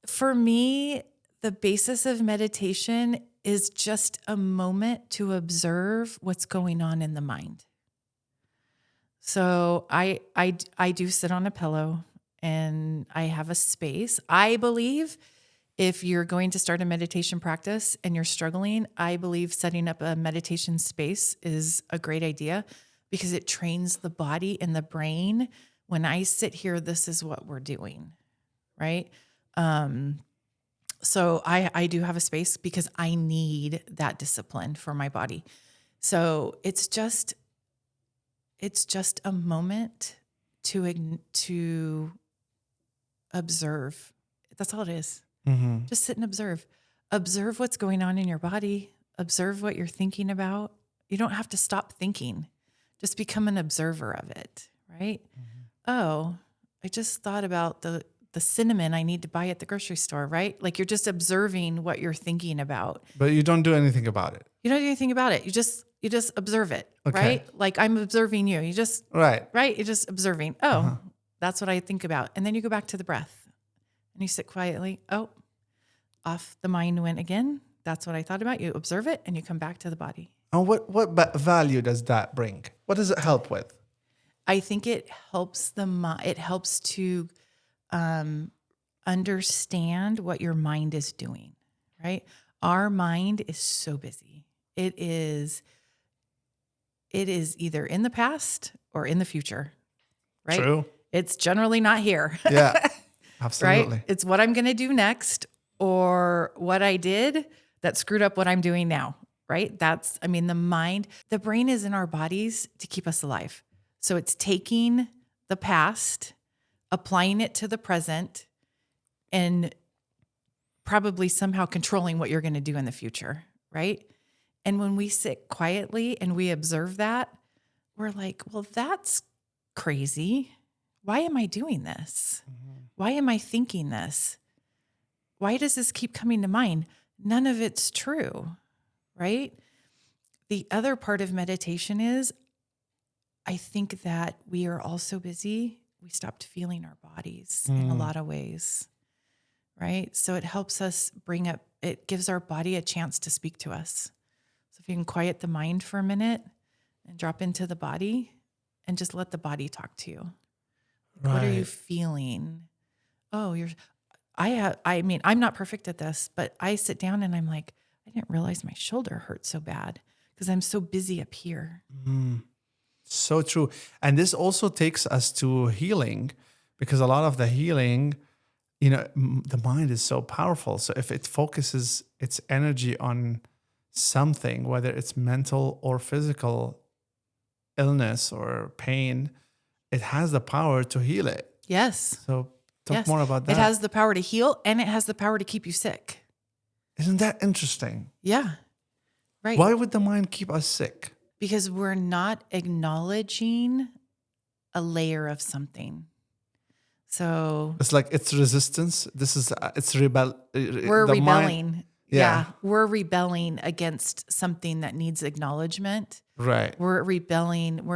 for me, the basis of meditation is just a moment to observe what's going on in the mind. So I do sit on a pillow and I have a space. I believe if you're going to start a meditation practice and you're struggling, I believe setting up a meditation space is a great idea because it trains the body and the brain. When I sit here, this is what we're doing, right? So I do have a space because I need that discipline for my body. So it's just a moment to observe. That's all it is. Mm-hmm. Just sit and observe. Observe what's going on in your body. Observe what you're thinking about. You don't have to stop thinking. Just become an observer of it, right? Mm-hmm. Oh, I just thought about the cinnamon I need to buy at the grocery store, right? Like you're just observing what you're thinking about. But you don't do anything about it. You don't do anything about it. You just observe it, Okay. right? Like I'm observing you. You just, right? You're just observing. Oh, that's what I think about. And then you go back to the breath and you sit quietly. Oh, off the mind went again. That's what I thought about. You observe it and you come back to the body. And what value does that bring? What does it help with? I think it helps it helps to understand what your mind is doing, right? Our mind is so busy. It is either in the past or in the future, right? True. It's generally not here. Yeah, absolutely. Right? It's what I'm going to do next or what I did that screwed up what I'm doing now, right? The brain is in our bodies to keep us alive. So it's taking the past, applying it to the present, and probably somehow controlling what you're going to do in the future, right? And when we sit quietly and we observe that, we're like, well, that's crazy. Why am I doing this? Mm-hmm. Why am I thinking this? Why does this keep coming to mind? None of it's true, right? The other part of meditation is, I think that we are all so busy, we stopped feeling our bodies in a lot of ways, right? So it helps us it gives our body a chance to speak to us. So if you can quiet the mind for a minute and drop into the body and just let the body talk to you. Right. What are you feeling? Oh, I'm not perfect at this, but I sit down and I'm like, I didn't realize my shoulder hurt so bad because I'm so busy up here. Mm. So true. And this also takes us to healing, because a lot of the healing, the mind is so powerful. So if it focuses its energy on something, whether it's mental or physical illness or pain, it has the power to heal it. Yes. So talk more about that. It has the power to heal and it has the power to keep you sick. Isn't that interesting? Yeah. Right. Why would the mind keep us sick? Because we're not acknowledging a layer of something. So it's like it's resistance. We're rebelling. Mind, yeah. We're rebelling against something that needs acknowledgement. Right. We're rebelling.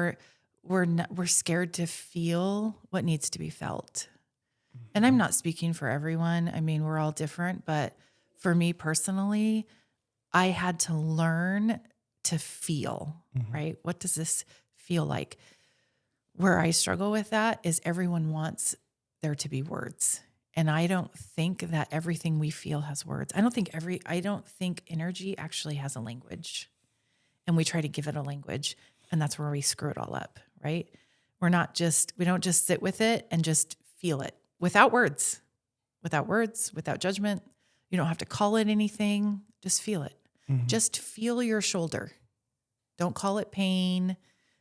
we're scared to feel what needs to be felt. And I'm not speaking for everyone. I mean, we're all different, but for me personally, I had to learn to feel, right? What does this feel like? Where I struggle with that is everyone wants there to be words. And I don't think that everything we feel has words. I don't think energy actually has a language. And we try to give it a language, and that's where we screw it all up, right? We don't just sit with it and just feel it without words, without judgment. You don't have to call it anything. Just feel it. Just feel your shoulder. Don't call it pain.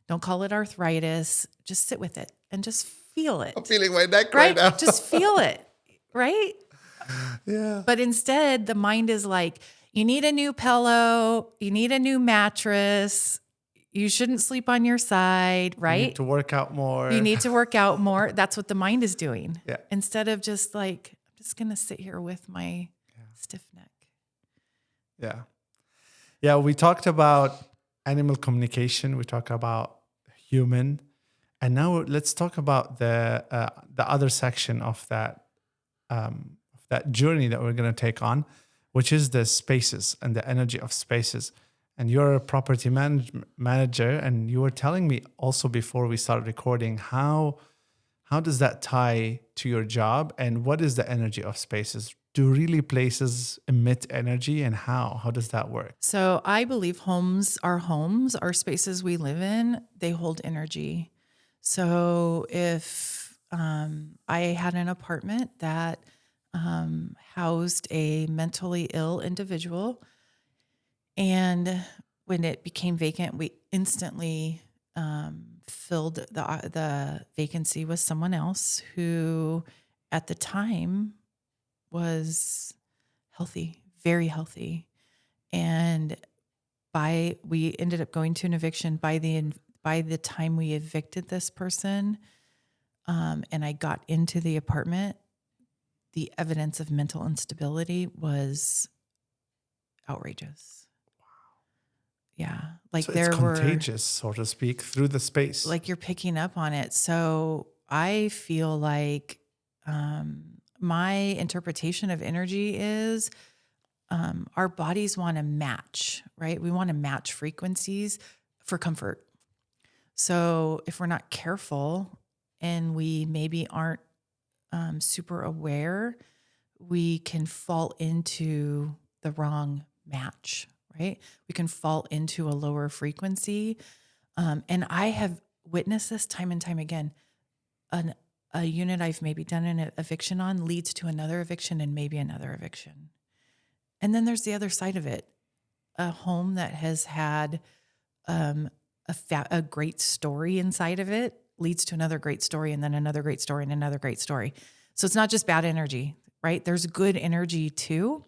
Don't call it arthritis. Just sit with it and just feel it. I'm feeling my neck Right? now. Just feel it. Right? Yeah. But instead, the mind is like, you need a new pillow. You need a new mattress. You shouldn't sleep on your side, right? You need to work out more. You need to work out more. That's what the mind is doing. Yeah. Instead of just like, I'm just going to sit here with my stiff neck. Yeah. Yeah. We talked about animal communication. We talked about human. And now let's talk about the other section of that journey that we're going to take on, which is the spaces and the energy of spaces. And you're a property manager, and you were telling me also before we started recording how does that tie to your job, and what is the energy of spaces? Do really places emit energy, and how does that work? So I believe homes, our spaces we live in, they hold energy. So if I had an apartment that housed a mentally ill individual, and when it became vacant, we instantly filled the vacancy with someone else who at the time was healthy, very healthy. And we ended up going to an eviction by the time we evicted this person, and I got into the apartment, the evidence of mental instability was outrageous. Wow. Yeah. Like So it's contagious, so to speak, through the space. Like you're picking up on it. So I feel like my interpretation of energy is our bodies want to match, right? We want to match frequencies for comfort. So if we're not careful and we maybe aren't super aware, we can fall into the wrong match, right? We can fall into a lower frequency. And I have witnessed this time and time again. A unit I've maybe done an eviction on leads to another eviction and maybe another eviction. And then there's the other side of it. A home that has had a great story inside of it leads to another great story, and then another great story, and another great story. So it's not just bad energy, right? There's good energy too.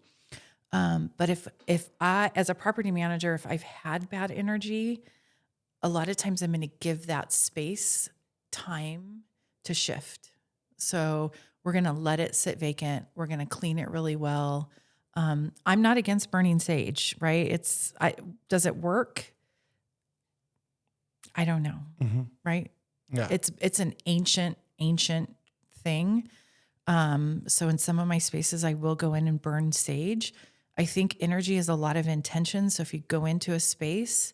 But if I, as a property manager, if I've had bad energy, a lot of times I'm going to give that space time to shift. So we're going to let it sit vacant. We're going to clean it really well. I'm not against burning sage, right? Does it work? I don't know, right? Yeah. It's an ancient thing. So in some of my spaces, I will go in and burn sage. I think energy is a lot of intention. So if you go into a space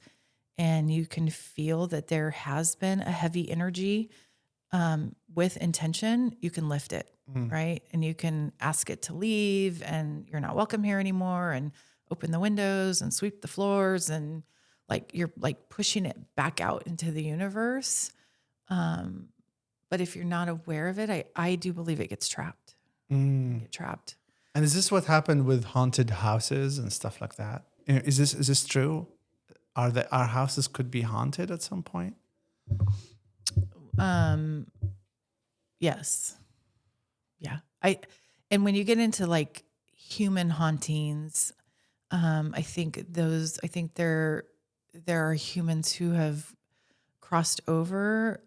and you can feel that there has been a heavy energy with intention, you can lift it, right? And you can ask it to leave, and you're not welcome here anymore, and open the windows and sweep the floors, and like you're like pushing it back out into the universe. But if you're not aware of it, I do believe it gets trapped. Get trapped. And is this what happened with haunted houses and stuff like that? Is this true? Our houses could be haunted at some point? Yes. Yeah. And when you get into like human hauntings, I think there are humans who have crossed over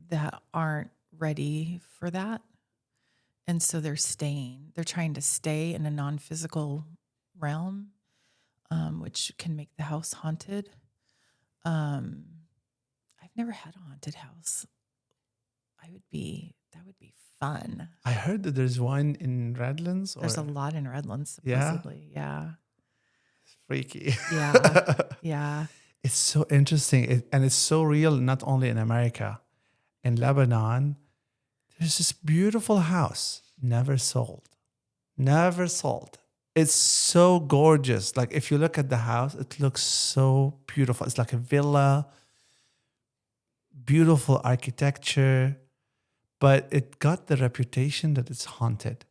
that aren't ready for that. And so they're trying to stay in a non-physical realm, which can make the house haunted. I've I've never had a haunted house. That would be fun. I heard that there's one in Redlands. There's a lot in Redlands, Yeah, supposedly. Yeah. freaky. Yeah. Yeah. It's so interesting, and it's so real. Not only in America, in Lebanon, there's this beautiful house, never sold, never sold. It's so gorgeous. Like if you look at the house, it looks so beautiful. It's like a villa, beautiful architecture, but it got the reputation that it's haunted.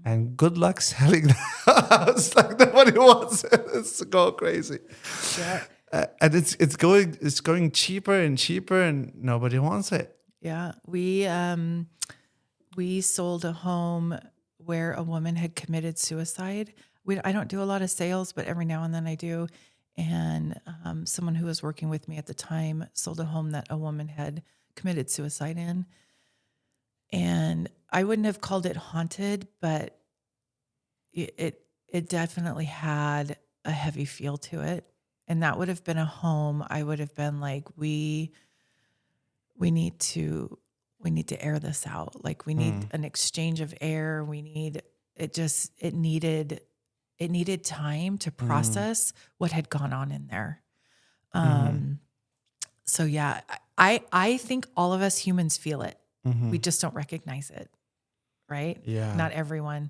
And good luck selling the house. Like nobody wants it. It's go crazy. Yeah. And it's going cheaper and cheaper, and nobody wants it. Yeah. We sold a home where a woman had committed suicide. I don't do a lot of sales, but every now and then I do. And someone who was working with me at the time sold a home that a woman had committed suicide in. And I wouldn't have called it haunted, but it definitely had a heavy feel to it. And that would have been a home I would have been like, we need to air this out. Like we need an exchange of air. It needed time to process what had gone on in there. So yeah, I think all of us humans feel it. We just don't recognize it. Right? Yeah. Not everyone.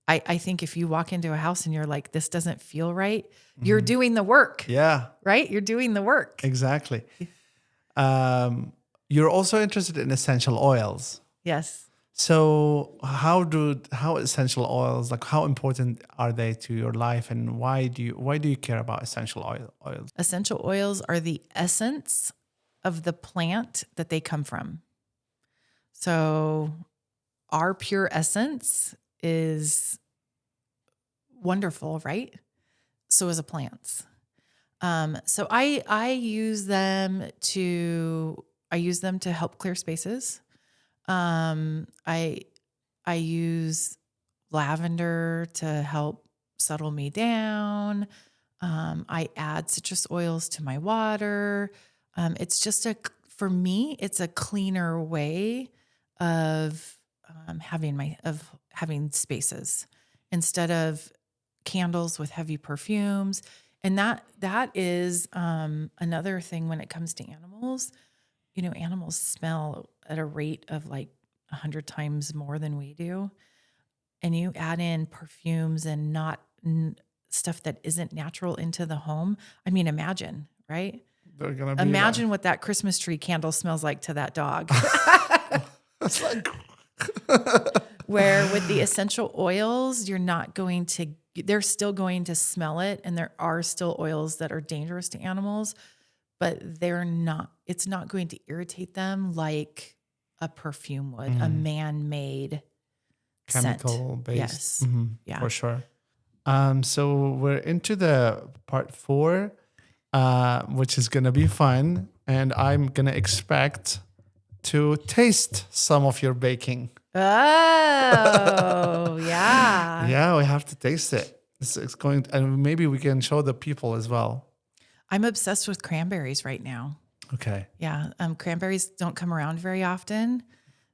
I think if you walk into a house and you're like, this doesn't feel right, you're doing the work. Yeah. Right? You're doing the work. Exactly. You're also interested in essential oils. Yes. So how essential oils, like how important are they to your life, and why do you care about essential oils? Essential oils are the essence of the plant that they come from. So our pure essence is wonderful, right? So is a plant's. So I use them to help clear spaces. I use lavender to help settle me down. I add citrus oils to my water. It's just for me, it's a cleaner way of having spaces instead of candles with heavy perfumes. And that is another thing when it comes to animals. You know, animals smell at a rate of like 100 times more than we do. And you add in perfumes and not stuff that isn't natural into the home. I mean, imagine, right? They're gonna be Imagine what that Christmas tree candle smells like to that dog. It's like Where with the essential oils, they're still going to smell it. And there are still oils that are dangerous to animals, but it's not going to irritate them like a perfume would, a man-made chemical scent. based. Yes. Yeah. For sure. So we're into the part 4, which is gonna be fun, and I'm gonna expect to taste some of your baking. Oh, yeah. Yeah, we have to taste it. It's going, and maybe we can show the people as well. I'm obsessed with cranberries right now. Okay. Yeah. Cranberries don't come around very often.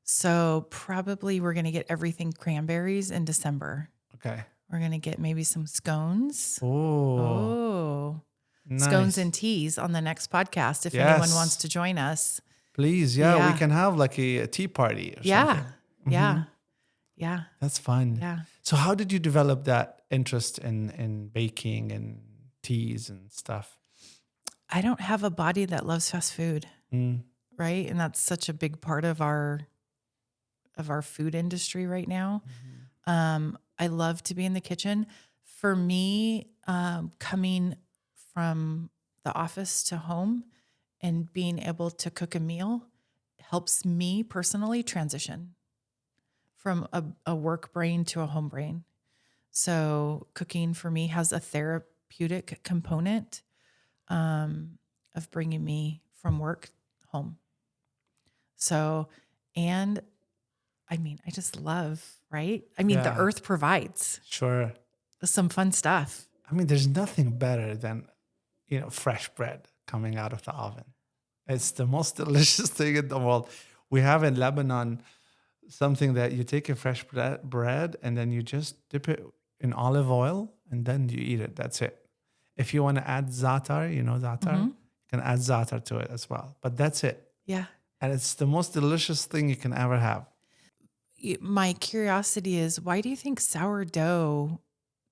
So probably we're going to get everything cranberries in December. Okay. We're going to get maybe some scones. Oh, nice. Scones and teas on the next podcast if anyone wants to join us. Please. Yeah, we can have like a tea party or something. Yeah. Yeah. That's fun. Yeah. So how did you develop that interest in baking and teas and stuff? I don't have a body that loves fast food. Right? And that's such a big part of our food industry right now. I love to be in the kitchen. For me, coming from the office to home and being able to cook a meal helps me personally transition from a work brain to a home brain. So cooking for me has a therapeutic component of bringing me from work home. So, and I mean, I just love, right? I mean, the earth provides some fun stuff. I mean, there's nothing better than, fresh bread coming out of the oven. It's the most delicious thing in the world. We have in Lebanon something that you take a fresh bread and then you just dip it in olive oil and then you eat it. That's it. If you want to add za'atar, you know za'atar, you can add za'atar to it as well. But that's it. Yeah. And it's the most delicious thing you can ever have. My curiosity is, why do you think sourdough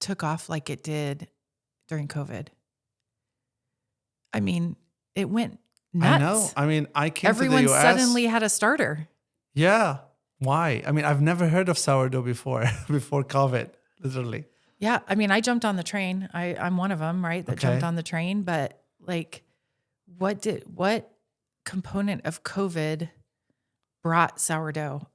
took off like it did during COVID? I mean, it went nuts. I know. I mean, I came Everyone to the US. suddenly had a starter. Yeah. Why? I mean, I've never heard of sourdough before, before COVID, literally. Yeah. I mean, I jumped on the train. I'm one of them, right? That jumped Okay. on the train. But like, what component of COVID brought sourdough?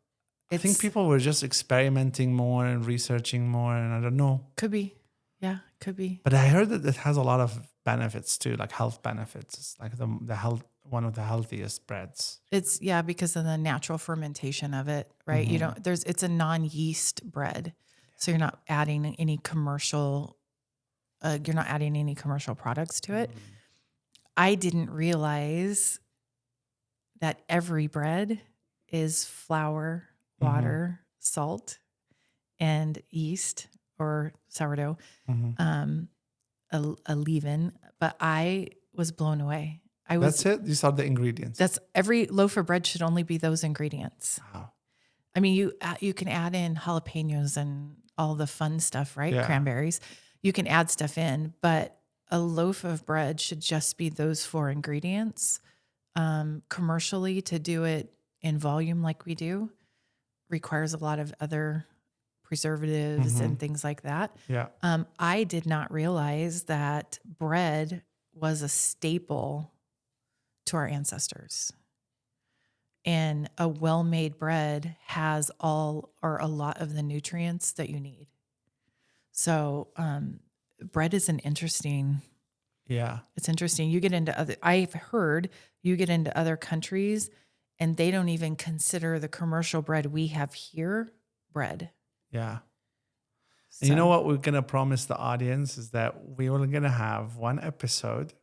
I think people were just experimenting more and researching more, and I don't know. Could be. Yeah, could be. But I heard that it has a lot of benefits too, like health benefits. It's like the health, one of the healthiest breads. It's because of the natural fermentation of it, right? You don't it's a non-yeast bread. So you're not adding any commercial products to it. I didn't realize that every bread is flour, water, salt, and yeast or sourdough, a leaven. But I was blown away. That's it? These are the ingredients. That's every loaf of bread should only be those ingredients. Wow. I mean, you can add in jalapenos and all the fun stuff, right? Yeah. Cranberries. You can add stuff in, but a loaf of bread should just be those 4 ingredients. Commercially, to do it in volume like we do requires a lot of other preservatives and things like that. Yeah. I did not realize that bread was a staple to our ancestors. And a well-made bread has all or a lot of the nutrients that you need. So bread is it's interesting. You get into I've heard you get into other countries and they don't even consider the commercial bread we have here bread. Yeah. So, And you know what we're going to promise the audience is that we are going to have one episode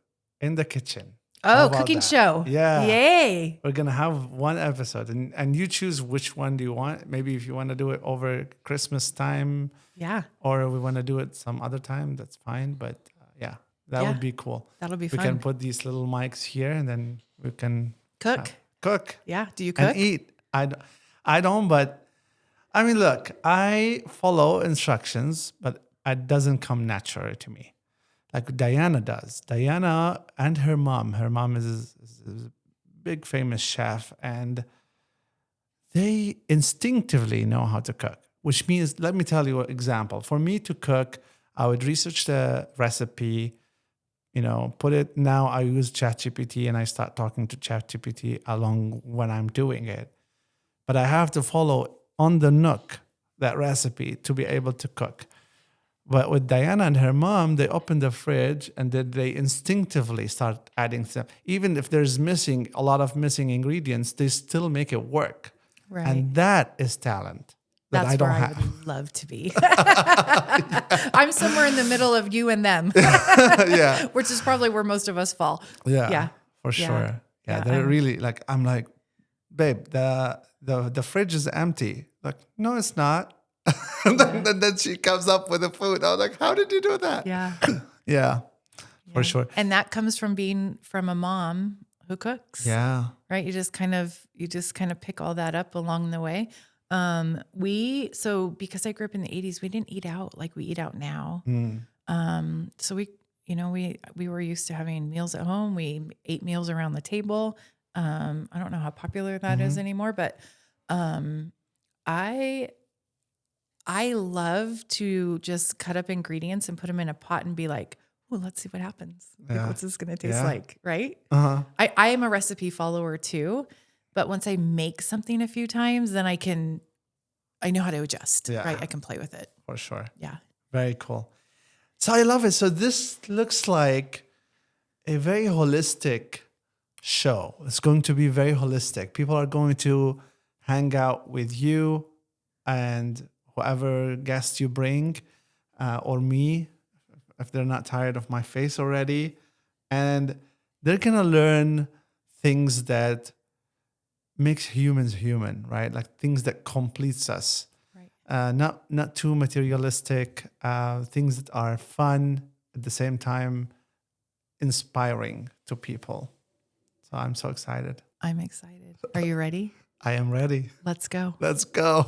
in the kitchen. How Oh, about cooking that? show. Yeah. Yay. We're going to have one episode and you choose which one do you want. Maybe if you want to do it over Christmas time Yeah. or we want to do it some other time, that's fine. But that would be cool. That'll be We fun. can put these little mics here and then we can Cook. cook Yeah. Do you cook? and eat. I don't, but I mean, look, I follow instructions, but it doesn't come naturally to me. Like Diana does. Diana and her mom is a big famous chef, and they instinctively know how to cook, which means, let me tell you an example. For me to cook, I would research the recipe, put it. Now I use ChatGPT and I start talking to ChatGPT along when I'm doing it. But I have to follow on the nook that recipe to be able to cook. But with Diana and her mom, they open the fridge and then they instinctively start adding stuff. Even if there's a lot of missing ingredients, they still make it work. Right. And that is talent that That's I don't where have. I would love to be. I'm somewhere in the middle of you and them, Yeah. which is probably where most of us fall. Yeah. Yeah. For Yeah. sure. Yeah. Yeah, They're I'm- really like, I'm like, babe, the fridge is empty. Like, no, it's not. And then she comes up with the food. I was like, how did you do that? Yeah. Yeah, for sure. And that comes from being from a mom who cooks. Yeah. Right. You just kind of pick all that up along the way. Because I grew up in the 80s, we didn't eat out like we eat out now. So we were used to having meals at home. We ate meals around the table. I don't know how popular that is anymore, but I love to just cut up ingredients and put them in a pot and be like, oh, let's see what happens. Like, Yeah. what's this going to taste Yeah. like? Right. Uh-huh. I am a recipe follower too, but once I make something a few times, then I know how to adjust, Yeah. right? I can play with it. For sure. Yeah. Very cool. So I love it. So this looks like a very holistic show. It's going to be very holistic. People are going to hang out with you and whoever guest you bring, or me, if they're not tired of my face already. And they're going to learn things that makes humans human, right? Like things that completes us. Right. Not too materialistic, things that are fun at the same time, inspiring to people. So I'm so excited. I'm excited. Are you ready? I am ready. Let's go. Let's go.